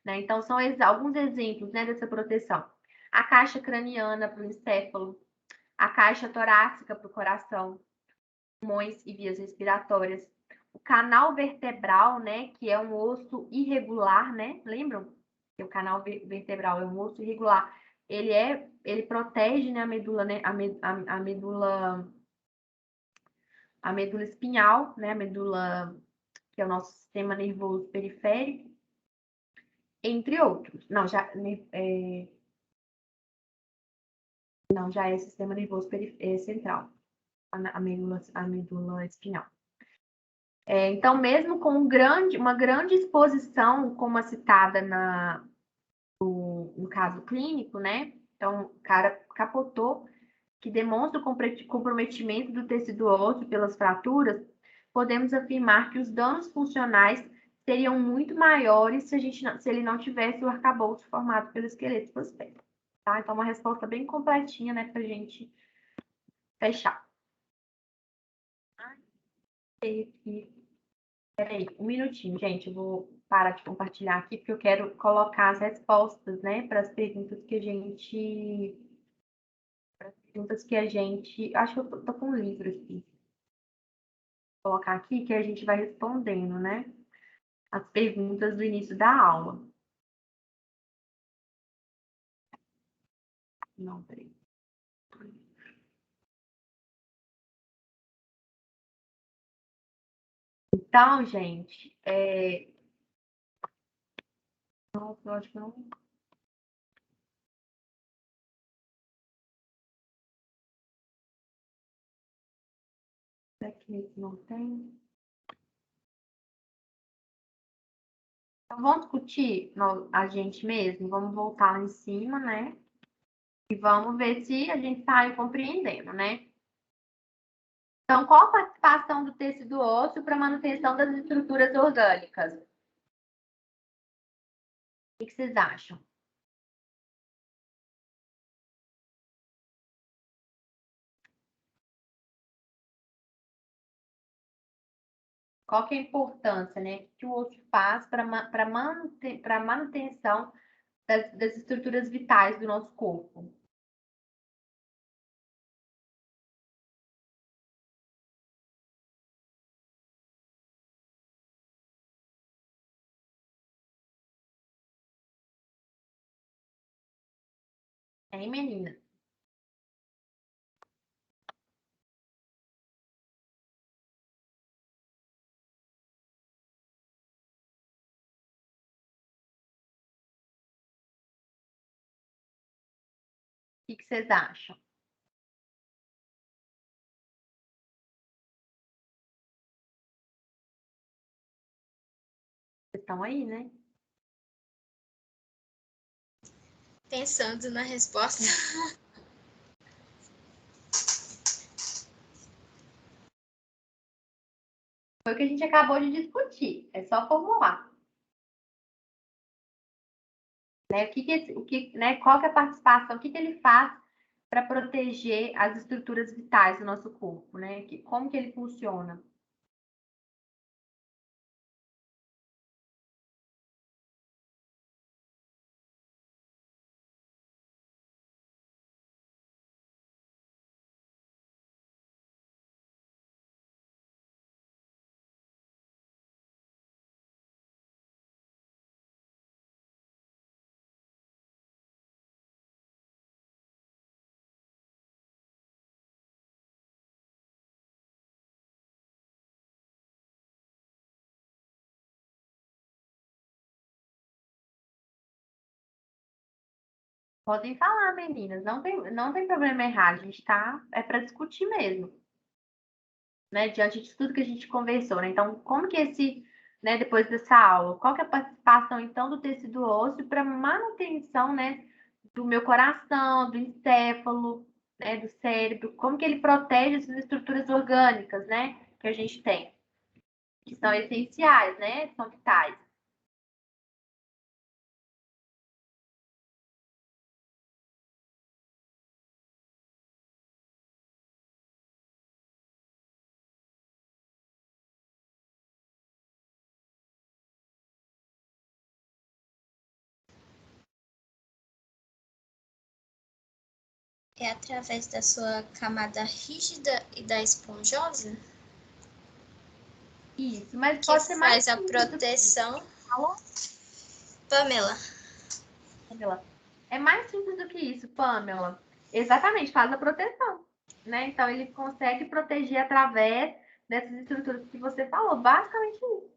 né? Então são alguns exemplos, né, dessa proteção. A caixa craniana para o encéfalo, a caixa torácica para o coração, pulmões e vias respiratórias. O canal vertebral, né, que é um osso irregular, né? Lembram? Que o canal vertebral é um osso irregular. Ele protege, né, a medula, né, a medula espinhal, né, a medula que é o nosso sistema nervoso periférico, entre outros. Não, já é sistema nervoso central, a medula espinhal. Então, mesmo com uma grande exposição, como a citada no caso clínico, né? Então, o cara capotou, que demonstra o comprometimento do tecido ósseo pelas fraturas, podemos afirmar que os danos funcionais seriam muito maiores se ele não tivesse o arcabouço formado pelo esqueleto prospero. Tá? Então, uma resposta bem completinha, né, para a gente fechar. Peraí, um minutinho, gente. Eu vou parar de compartilhar aqui, porque eu quero colocar as respostas, né, para as perguntas que a gente. Acho que eu tô com um livro aqui. Vou colocar aqui que a gente vai respondendo, né? As perguntas do início da aula. Não, peraí. Então, gente, nossa, eu acho que não. Aqui não tem. Então, vamos discutir a gente mesmo? Vamos voltar lá em cima, né? E vamos ver se a gente está compreendendo, né? Então, qual a participação do tecido ósseo para a manutenção das estruturas orgânicas? O que vocês acham? Qual que é a importância, né, que o osso faz para a manutenção das estruturas vitais do nosso corpo? Hein, menina? O que vocês acham? Vocês estão aí, né? Pensando na resposta. Foi o que a gente acabou de discutir. É só formular. Né? Qual que é a participação? O que ele faz para proteger as estruturas vitais do nosso corpo? Né? Como que ele funciona? Podem falar, meninas. Não tem problema errar. A gente está para discutir mesmo. Né? Diante de tudo que a gente conversou, né? Então, como que né, depois dessa aula, qual que é a participação, então, do tecido ósseo para manutenção, né, do meu coração, do encéfalo, né, do cérebro, como que ele protege essas estruturas orgânicas, né, que a gente tem, que são essenciais, né, são vitais. É através da sua camada rígida e da esponjosa Isso, mas que pode ser mais faz a simples do que proteção. Alô, Pamela, Pamela? É mais simples do que isso, Pamela. Exatamente, faz a proteção, né? Então, ele consegue proteger através dessas estruturas que você falou. Basicamente isso.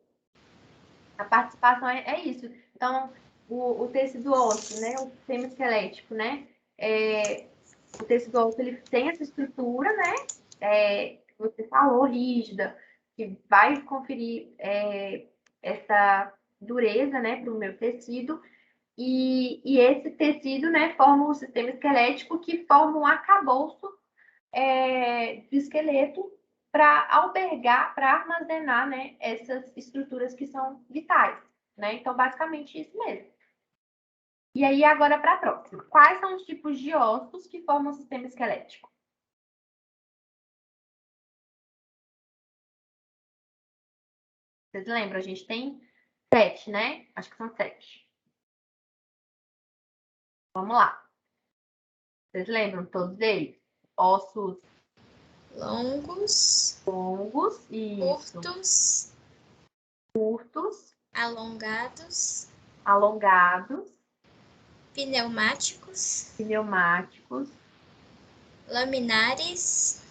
A participação é isso. Então, o tecido ósseo, né? O sistema esquelético, né? O tecido ósseo, ele tem essa estrutura, né? Que você falou, rígida, que vai conferir essa dureza, né? Para o meu tecido. E esse tecido, né, forma um sistema esquelético que forma um arcabouço do esqueleto para albergar, para armazenar, né, essas estruturas que são vitais, né? Então, basicamente isso mesmo. E aí, agora para a próxima. Quais são os tipos de ossos que formam o sistema esquelético? Vocês lembram? A gente tem 7, né? Acho que são 7. Vamos lá. Vocês lembram todos eles? Ossos longos, longos, isso. Curtos, alongados, alongados, pneumáticos, pneumáticos, laminares,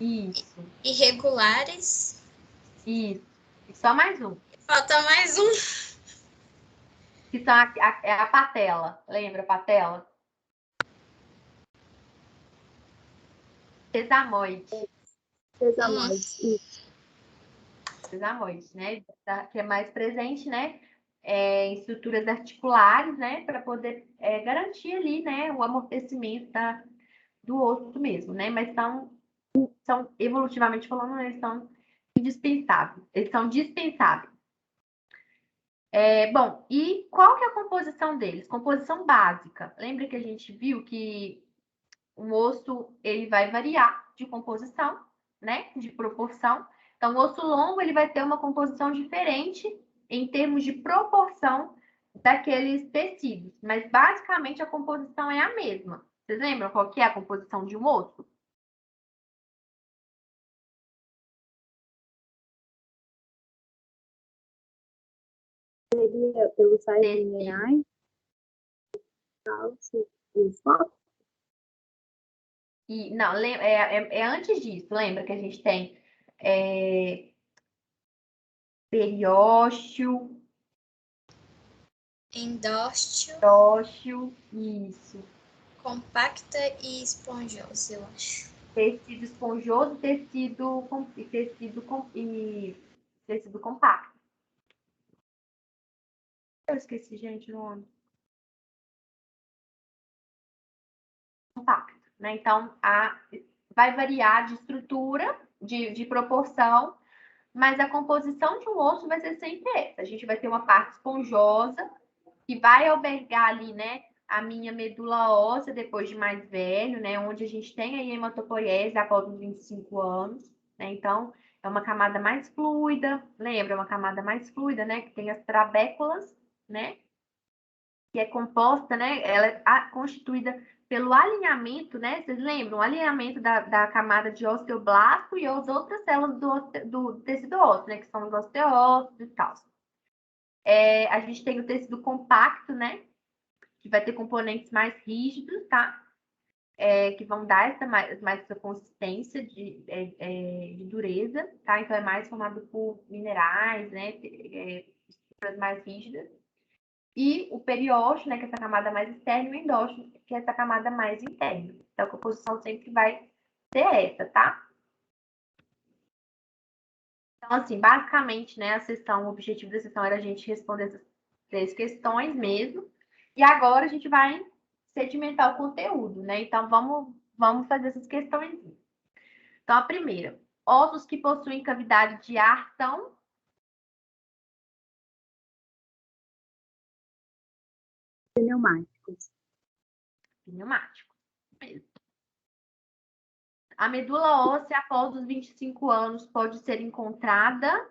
isso, irregulares. isso. E só mais um, Falta mais um. que são a patela. Lembra a patela? Sesamoide. Sesamoides. Isso. Sesamoide, né? Que é mais presente, né? Em estruturas articulares, né? Para poder garantir ali, né? O amortecimento do osso mesmo, né? Mas são evolutivamente falando, né, eles são indispensáveis. Eles são dispensáveis. Bom, e qual que é a composição deles? Composição básica. Lembra que a gente viu que o osso ele vai variar de composição, né? De proporção. Então, o osso longo ele vai ter uma composição diferente em termos de proporção daqueles tecidos, mas basicamente a composição é a mesma. Vocês lembram qual que é a composição de um osso? Seria pelos sais Tecido. minerais, cálcio. Isso. E, não, é antes disso. Lembra que a gente tem periósteo, Endósteo, endósteo, isso. compacta e esponjosa, eu acho. Tecido esponjoso, tecido compacto. Eu esqueci, gente, o nome. Compacto, né? Então, vai variar de estrutura, de proporção, mas a composição de um osso vai ser sempre essa. A gente vai ter uma parte esponjosa, que vai albergar ali, né, a minha medula óssea depois de mais velho, né, onde a gente tem a hematopoiese após os 25 anos, né? Então, é uma camada mais fluida, lembra? É uma camada mais fluida, né, que tem as trabéculas, né, que é composta, né, ela é constituída pelo alinhamento, né, vocês lembram? O alinhamento da camada de osteoblasto e as outras células do tecido ósseo, né, que são os osteócitos e tal. A gente tem o tecido compacto, né, que vai ter componentes mais rígidos, tá? Que vão dar mais essa consistência de dureza, tá? Então, é mais formado por minerais, né? Estruturas mais rígidas. E o periósteo, né? Que é essa camada mais externa, e o endósteo, que é essa camada mais interna. Então, a composição sempre vai ser essa, tá? Então, assim, basicamente, né? O objetivo da sessão era a gente responder essas 3 questões mesmo. E agora a gente vai sedimentar o conteúdo, né? Então, vamos fazer essas questões. Então, a primeira, ossos que possuem cavidade de ar são Pneumáticos. pneumáticos. A medula óssea, após os 25 anos, pode ser encontrada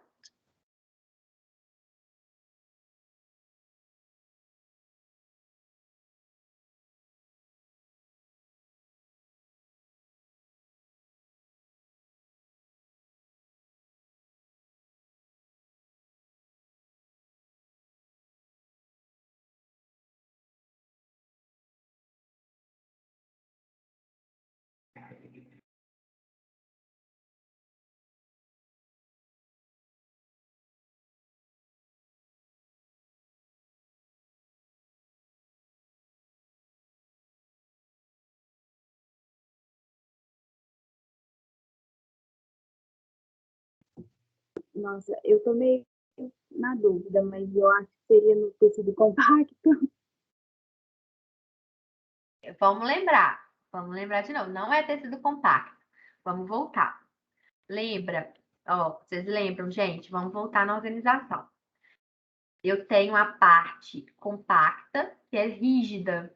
Nossa, eu tô meio na dúvida, mas eu acho que seria no tecido compacto. Vamos lembrar de novo. Não é tecido compacto. Vamos voltar. Lembra? Ó, vocês lembram, gente? Vamos voltar na organização. Eu tenho a parte compacta, que é rígida.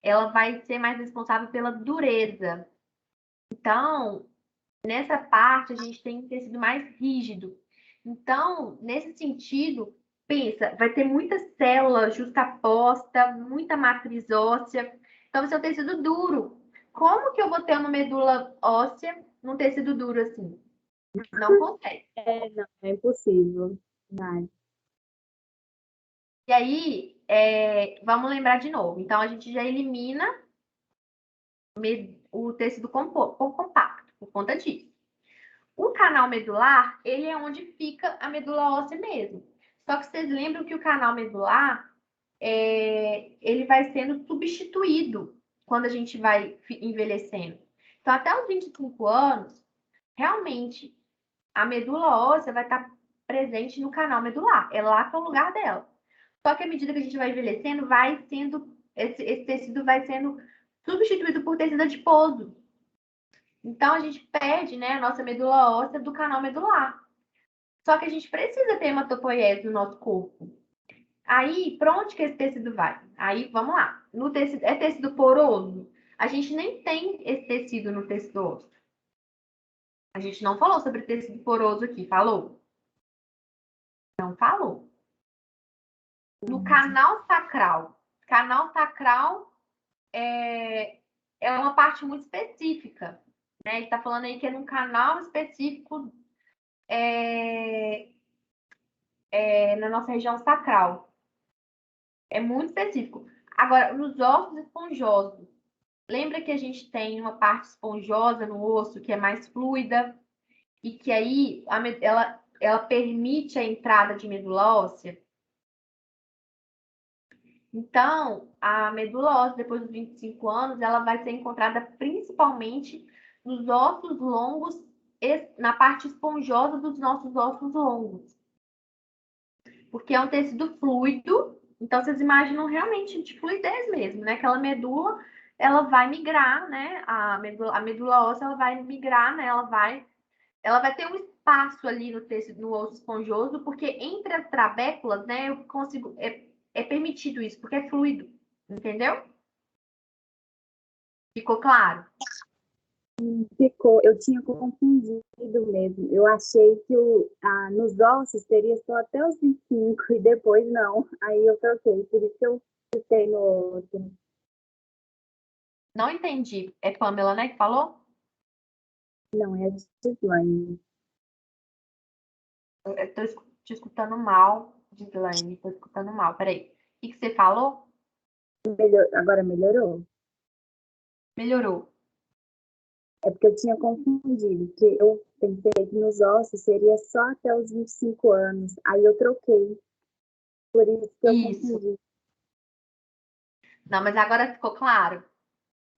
Ela vai ser mais responsável pela dureza. Então, nessa parte, a gente tem um tecido mais rígido. Então, nesse sentido, pensa, vai ter muita célula justaposta, muita matriz óssea. Então, vai ser um tecido duro. Como que eu vou ter uma medula óssea num tecido duro assim? Não consegue. Não, é impossível. Mas, E aí, vamos lembrar de novo. Então, a gente já elimina o tecido compacto por conta disso. O canal medular, ele é onde fica a medula óssea mesmo. Só que vocês lembram que o canal medular, ele vai sendo substituído quando a gente vai envelhecendo. Então, até os 25 anos, realmente, a medula óssea vai estar presente no canal medular. É lá que é o lugar dela. Só que à medida que a gente vai envelhecendo, esse tecido vai sendo substituído por tecido adiposo. Então, a gente perde, né, a nossa medula óssea do canal medular. Só que a gente precisa ter hematopoiese no nosso corpo. Aí, para onde que esse tecido vai? Aí, vamos lá. No tecido, é tecido poroso? A gente nem tem esse tecido no tecido ósseo. A gente não falou sobre tecido poroso aqui, falou? Não falou. No canal sacral. Canal sacral é uma parte muito específica, né? Ele está falando aí que é num canal específico na nossa região sacral. É muito específico. Agora, nos ossos esponjosos, lembra que a gente tem uma parte esponjosa no osso que é mais fluida e que aí ela permite a entrada de medula óssea? Então, a medula óssea, depois dos 25 anos, ela vai ser encontrada principalmente nos ossos longos, na parte esponjosa dos nossos ossos longos. Porque é um tecido fluido, então vocês imaginam realmente de fluidez mesmo, né? Aquela medula, ela vai migrar, né? A medula óssea, ela vai migrar, né? Ela vai ter um espaço ali no tecido, no osso esponjoso, porque entre as trabéculas, né? Eu consigo, é permitido isso, porque é fluido, entendeu? Ficou claro? Ficou, eu tinha confundido mesmo. Eu achei que nos ossos teria só até os 25 e depois não. Aí eu troquei, por isso que eu fiquei no outro. Não entendi. É Pamela, né, que falou? Não, é a Gislaine. Eu tô te escutando mal, Gislaine. Tô escutando mal. Peraí. O que você falou? Agora melhorou? Melhorou. É porque eu tinha confundido, que eu pensei que nos ossos seria só até os 25 anos. Aí eu troquei. Por isso que eu Isso. confundi. Não, mas agora ficou claro.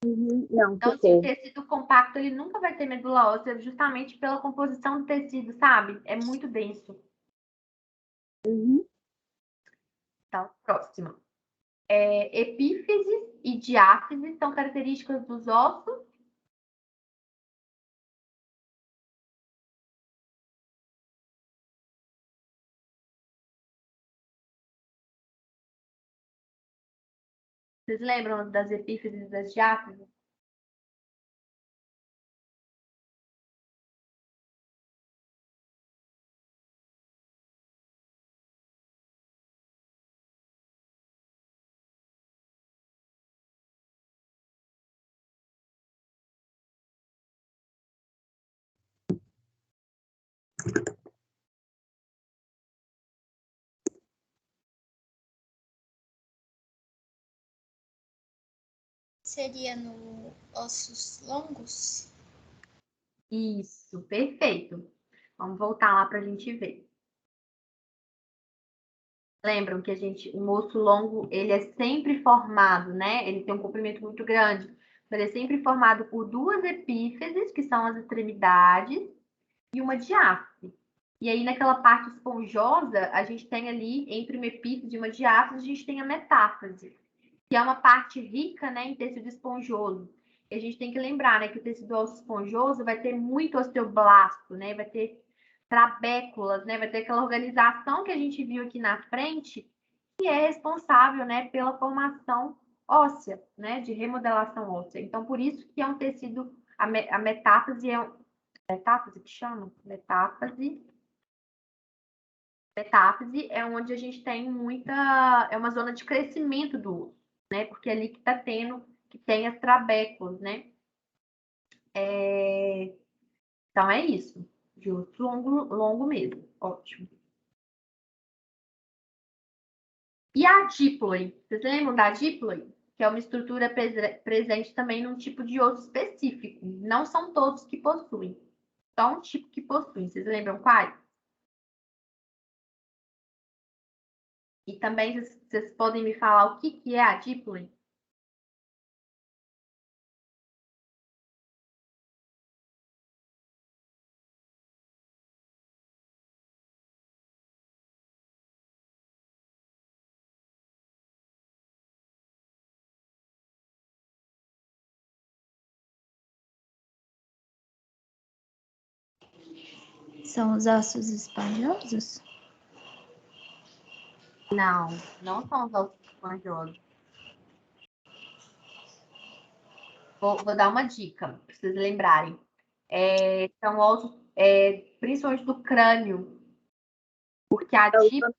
Não, Então, assim, o ficou. tecido compacto, ele nunca vai ter medula óssea, justamente pela composição do tecido, sabe? É muito denso. Então, próximo. Epífises e diáfises são características dos ossos. Vocês lembram das epífises e das diáfises? Seria no ossos longos? Isso, perfeito. Vamos voltar lá para a gente ver. Lembram que um osso longo, ele é sempre formado, né? Ele tem um comprimento muito grande. Ele é sempre formado por duas epífises, que são as extremidades, e uma diáfise. E aí, naquela parte esponjosa, a gente tem ali, entre uma epífise e uma diáfise, a gente tem a metáfise, que é uma parte rica, né, em tecido esponjoso. E a gente tem que lembrar, né, que o tecido ósseo esponjoso vai ter muito osteoblasto, né, vai ter trabéculas, né, vai ter aquela organização que a gente viu aqui na frente, que é responsável, né, pela formação óssea, né, de remodelação óssea. Então, por isso que é um tecido, a metáfise é metáfise que chama? Metáfise é onde a gente tem é uma zona de crescimento do osso, né? Porque é ali que tá tendo, que tem as trabéculas, né? Então é isso. De osso longo mesmo. Ótimo. E a díploe? Vocês lembram da díploe? Que é uma estrutura presente também num tipo de osso específico. Não são todos que possuem. Só um tipo que possui. Vocês lembram quais? E também vocês podem me falar o que é a díploe? São os ossos esponjosos? Não, não são os ossos esponjosos. Vou dar uma dica para vocês lembrarem. São ossos, principalmente do crânio, porque a díploe...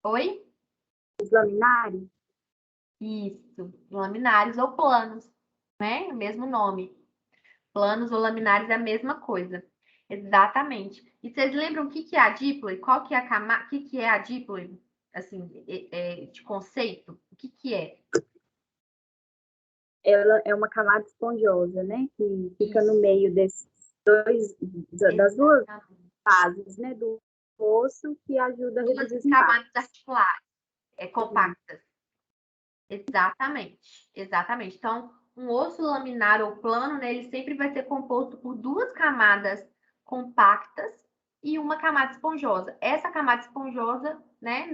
Oi? Os laminares? Isso, laminares ou planos, né? O mesmo nome. Planos ou laminares é a mesma coisa. Exatamente. E vocês lembram o que é a díploe? Qual que é a camada? O que é a díploe? assim, de conceito? O que que é? Ela é uma camada esponjosa, né? Que fica no Isso, meio das duas exatamente. fases, né? Do osso, que ajuda a Duas reduzir os camadas impactos. articulares, compactas. Exatamente, exatamente. Então, um osso laminar ou plano, né, ele sempre vai ser composto por duas camadas compactas e uma camada esponjosa. Essa camada esponjosa, né,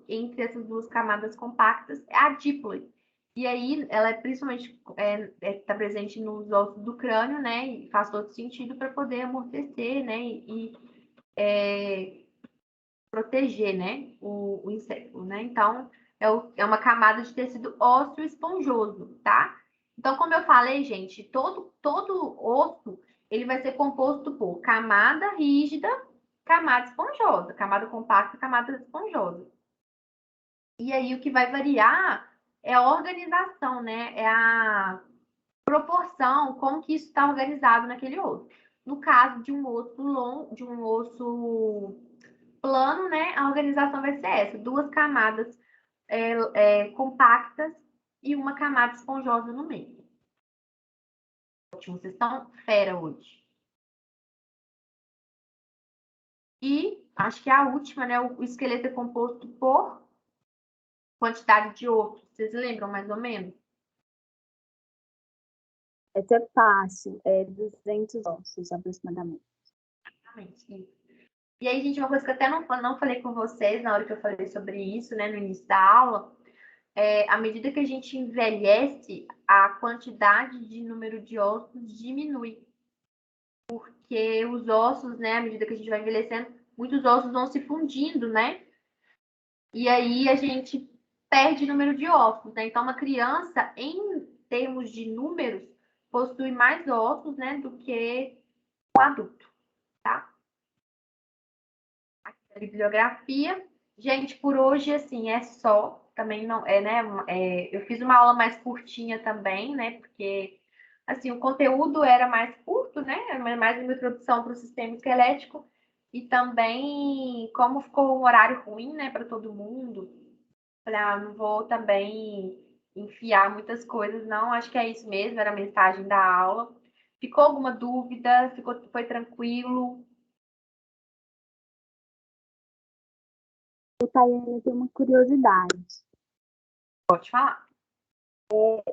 entre essas duas camadas compactas, é a díploide. E aí, ela é principalmente está presente nos ossos do crânio, né, e faz todo sentido para poder amortecer, né, e proteger, né, o inseto, né? Então, é uma camada de tecido ósseo esponjoso, tá? Então, como eu falei, gente, todo osso, ele vai ser composto por camada rígida, camada esponjosa, camada compacta, camada esponjosa. E aí, o que vai variar é a organização, né? É a proporção, como que isso está organizado naquele osso. No caso de um osso longo, de um osso plano, né, a organização vai ser essa: duas camadas compactas e uma camada esponjosa no meio. Ótimo, vocês estão fera hoje. E acho que a última, né, o esqueleto é composto por quantidade de ossos. Vocês lembram mais ou menos? Essa é fácil, é 200 ossos aproximadamente. Exatamente. E aí, gente, uma coisa que eu até não falei com vocês na hora que eu falei sobre isso, né, no início da aula, à medida que a gente envelhece, a quantidade de número de ossos diminui. Porque os ossos, né, à medida que a gente vai envelhecendo, muitos ossos vão se fundindo, né? E aí a gente perde número de ossos, né? Então, uma criança, em termos de números, possui mais ossos, né, do que um adulto, tá? Aqui a bibliografia. Gente, por hoje, assim, é só. Também não é, né? Eu fiz uma aula mais curtinha também, né? Porque, assim, o conteúdo era mais curto, né? Era mais uma introdução para o sistema esquelético. E também, como ficou um horário ruim, né, para todo mundo, falei, não vou também enfiar muitas coisas, não. Acho que é isso mesmo, era a mensagem da aula. Ficou alguma dúvida? Foi tranquilo? O Tayane tem uma curiosidade. Pode falar.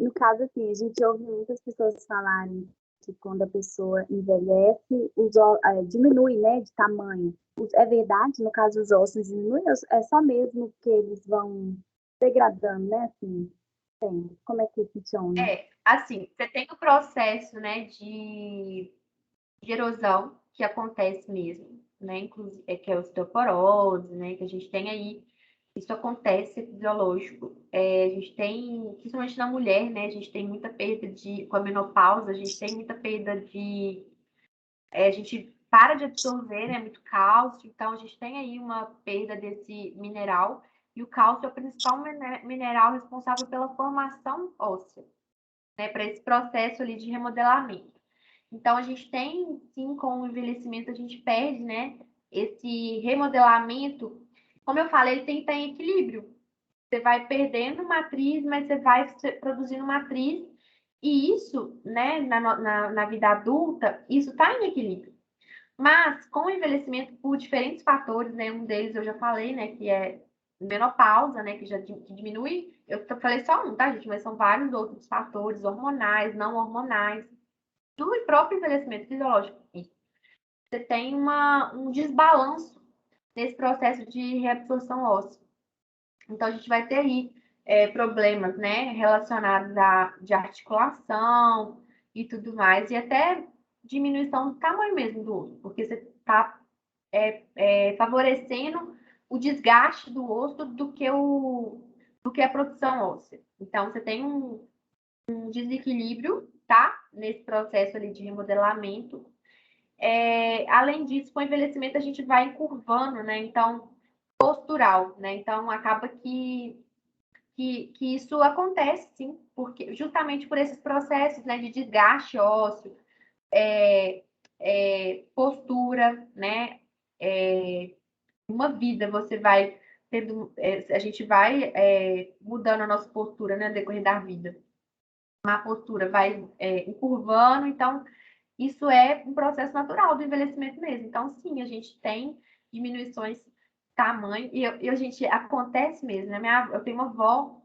No caso, assim, a gente ouve muitas pessoas falarem que quando a pessoa envelhece, diminui, né, de tamanho. É verdade? No caso, os ossos diminuem? É só mesmo que eles vão degradando, né, assim? Tem. Como é que funciona? Assim, você tem o processo, né, de erosão que acontece mesmo, né, inclusive, que é a osteoporose, né, que a gente tem aí. Isso acontece, é fisiológico. A gente tem, principalmente na mulher, né, a gente tem muita perda com a menopausa, a gente tem muita perda a gente para de absorver, né, muito cálcio, então a gente tem aí uma perda desse mineral, e o cálcio é o principal mineral responsável pela formação óssea, né, para esse processo ali de remodelamento. Então, a gente tem, sim, com o envelhecimento, a gente perde, né, esse remodelamento. Como eu falei, ele tem que estar em equilíbrio. Você vai perdendo matriz, mas você vai produzindo matriz, e isso, né, na vida adulta, isso está em equilíbrio. Mas, com o envelhecimento, por diferentes fatores, né, um deles eu já falei, né, que é menopausa, né, que diminui. Eu falei só um, tá, gente? Mas são vários outros fatores, hormonais, não hormonais, do próprio envelhecimento fisiológico. Você tem um desbalanço nesse processo de reabsorção óssea. Então, a gente vai ter aí problemas, né, relacionados de articulação e tudo mais, e até diminuição do tamanho mesmo do osso, porque você está favorecendo o desgaste do osso do que a produção óssea. Então, você tem um desequilíbrio, tá? Nesse processo ali de remodelamento. Além disso, com o envelhecimento, a gente vai encurvando, né? Então, postural, né? Então, acaba que isso acontece, sim, porque justamente por esses processos, né, de desgaste ósseo, postura, né? Uma vida você vai a gente vai mudando a nossa postura, né, no decorrer da vida. A postura vai encurvando, então isso é um processo natural do envelhecimento mesmo. Então, sim, a gente tem diminuições de tamanho, e a gente acontece mesmo, né? Eu tenho uma avó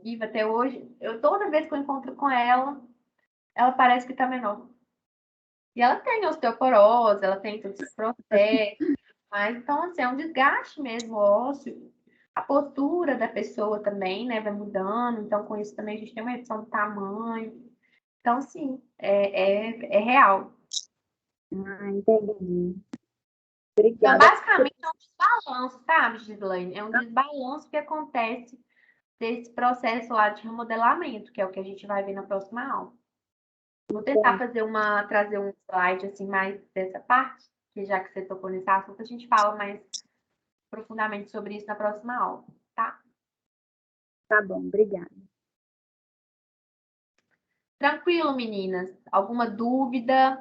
viva até hoje, toda vez que eu encontro com ela parece que está menor. E ela tem osteoporose, ela tem todos esses processos, mas então, assim, é um desgaste mesmo ósseo. A postura da pessoa também, né, vai mudando, então com isso também a gente tem uma redução do tamanho. Então, sim, é real. Ah, entendi. Então, Obrigada. basicamente, é um desbalanço, sabe, Gislaine? É um desbalanço que acontece desse processo lá de remodelamento, que é o que a gente vai ver na próxima aula. Vou tentar trazer um slide assim mais dessa parte, que já que você tocou nesse assunto, a gente fala mais profundamente sobre isso na próxima aula, tá? Tá bom, obrigada. Tranquilo, meninas? Alguma dúvida?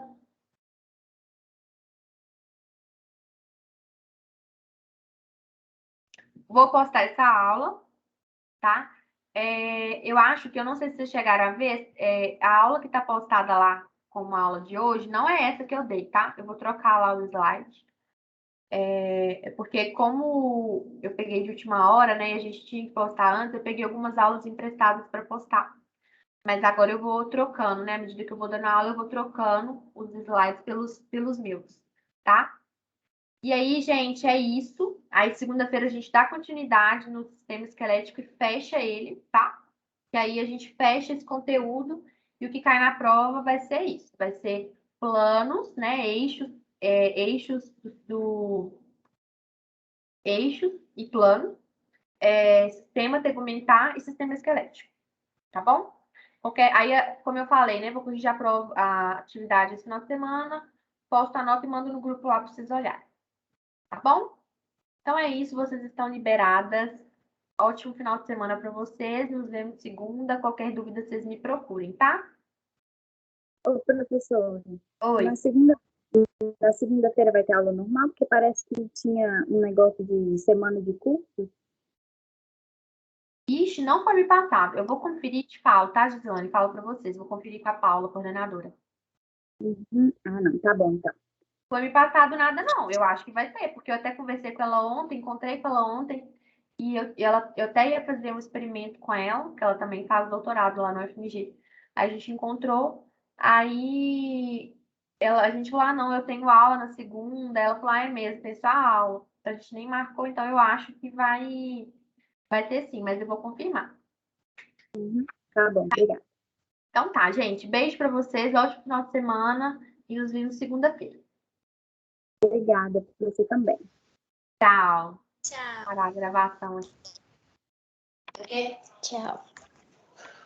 Vou postar essa aula, tá? Eu acho que, eu não sei se vocês chegaram a ver, a aula que está postada lá como aula de hoje, não é essa que eu dei, tá? Eu vou trocar lá o slide. Porque como eu peguei de última hora, né, e a gente tinha que postar antes, eu peguei algumas aulas emprestadas para postar. Mas agora eu vou trocando, né? À medida que eu vou dando aula, eu vou trocando os slides pelos meus, tá? E aí, gente, é isso. Aí, segunda-feira, a gente dá continuidade no sistema esquelético e fecha ele, tá? Que aí a gente fecha esse conteúdo e o que cai na prova vai ser isso. Vai ser planos, né? Eixos eixos e plano, sistema tegumentar e sistema esquelético, tá bom? Aí, como eu falei, né? Vou corrigir a atividade esse final de semana, posto a nota e mando no grupo lá para vocês olharem, tá bom? Então é isso, vocês estão liberadas. Ótimo final de semana para vocês. Nos vemos segunda. Qualquer dúvida, vocês me procurem, tá? Ô, professor, Oi. na segunda-feira vai ter aula normal, porque parece que tinha um negócio de semana de curso. Ixi, não foi me passado. Eu vou conferir e te falo, tá, Gislane? Falo para vocês. Vou conferir com a Paula, coordenadora. Uhum. Ah, não, tá bom, então. Foi me passado nada, não. Eu acho que vai ter, porque eu até conversei com ela ontem, encontrei com ela ontem, e eu até ia fazer um experimento com ela, que ela também faz doutorado lá no FMG. A gente encontrou, aí a gente falou, ah, não, eu tenho aula na segunda. Ela falou, ah, é mesmo, tem só aula. A gente nem marcou, então eu acho que vai ter sim, mas eu vou confirmar. Tá bom, obrigada. Então tá, gente. Beijo pra vocês, ótimo final de semana e nos vemos segunda-feira. Obrigada para você também. Tchau. Tchau. Parar a gravação aqui. Tchau.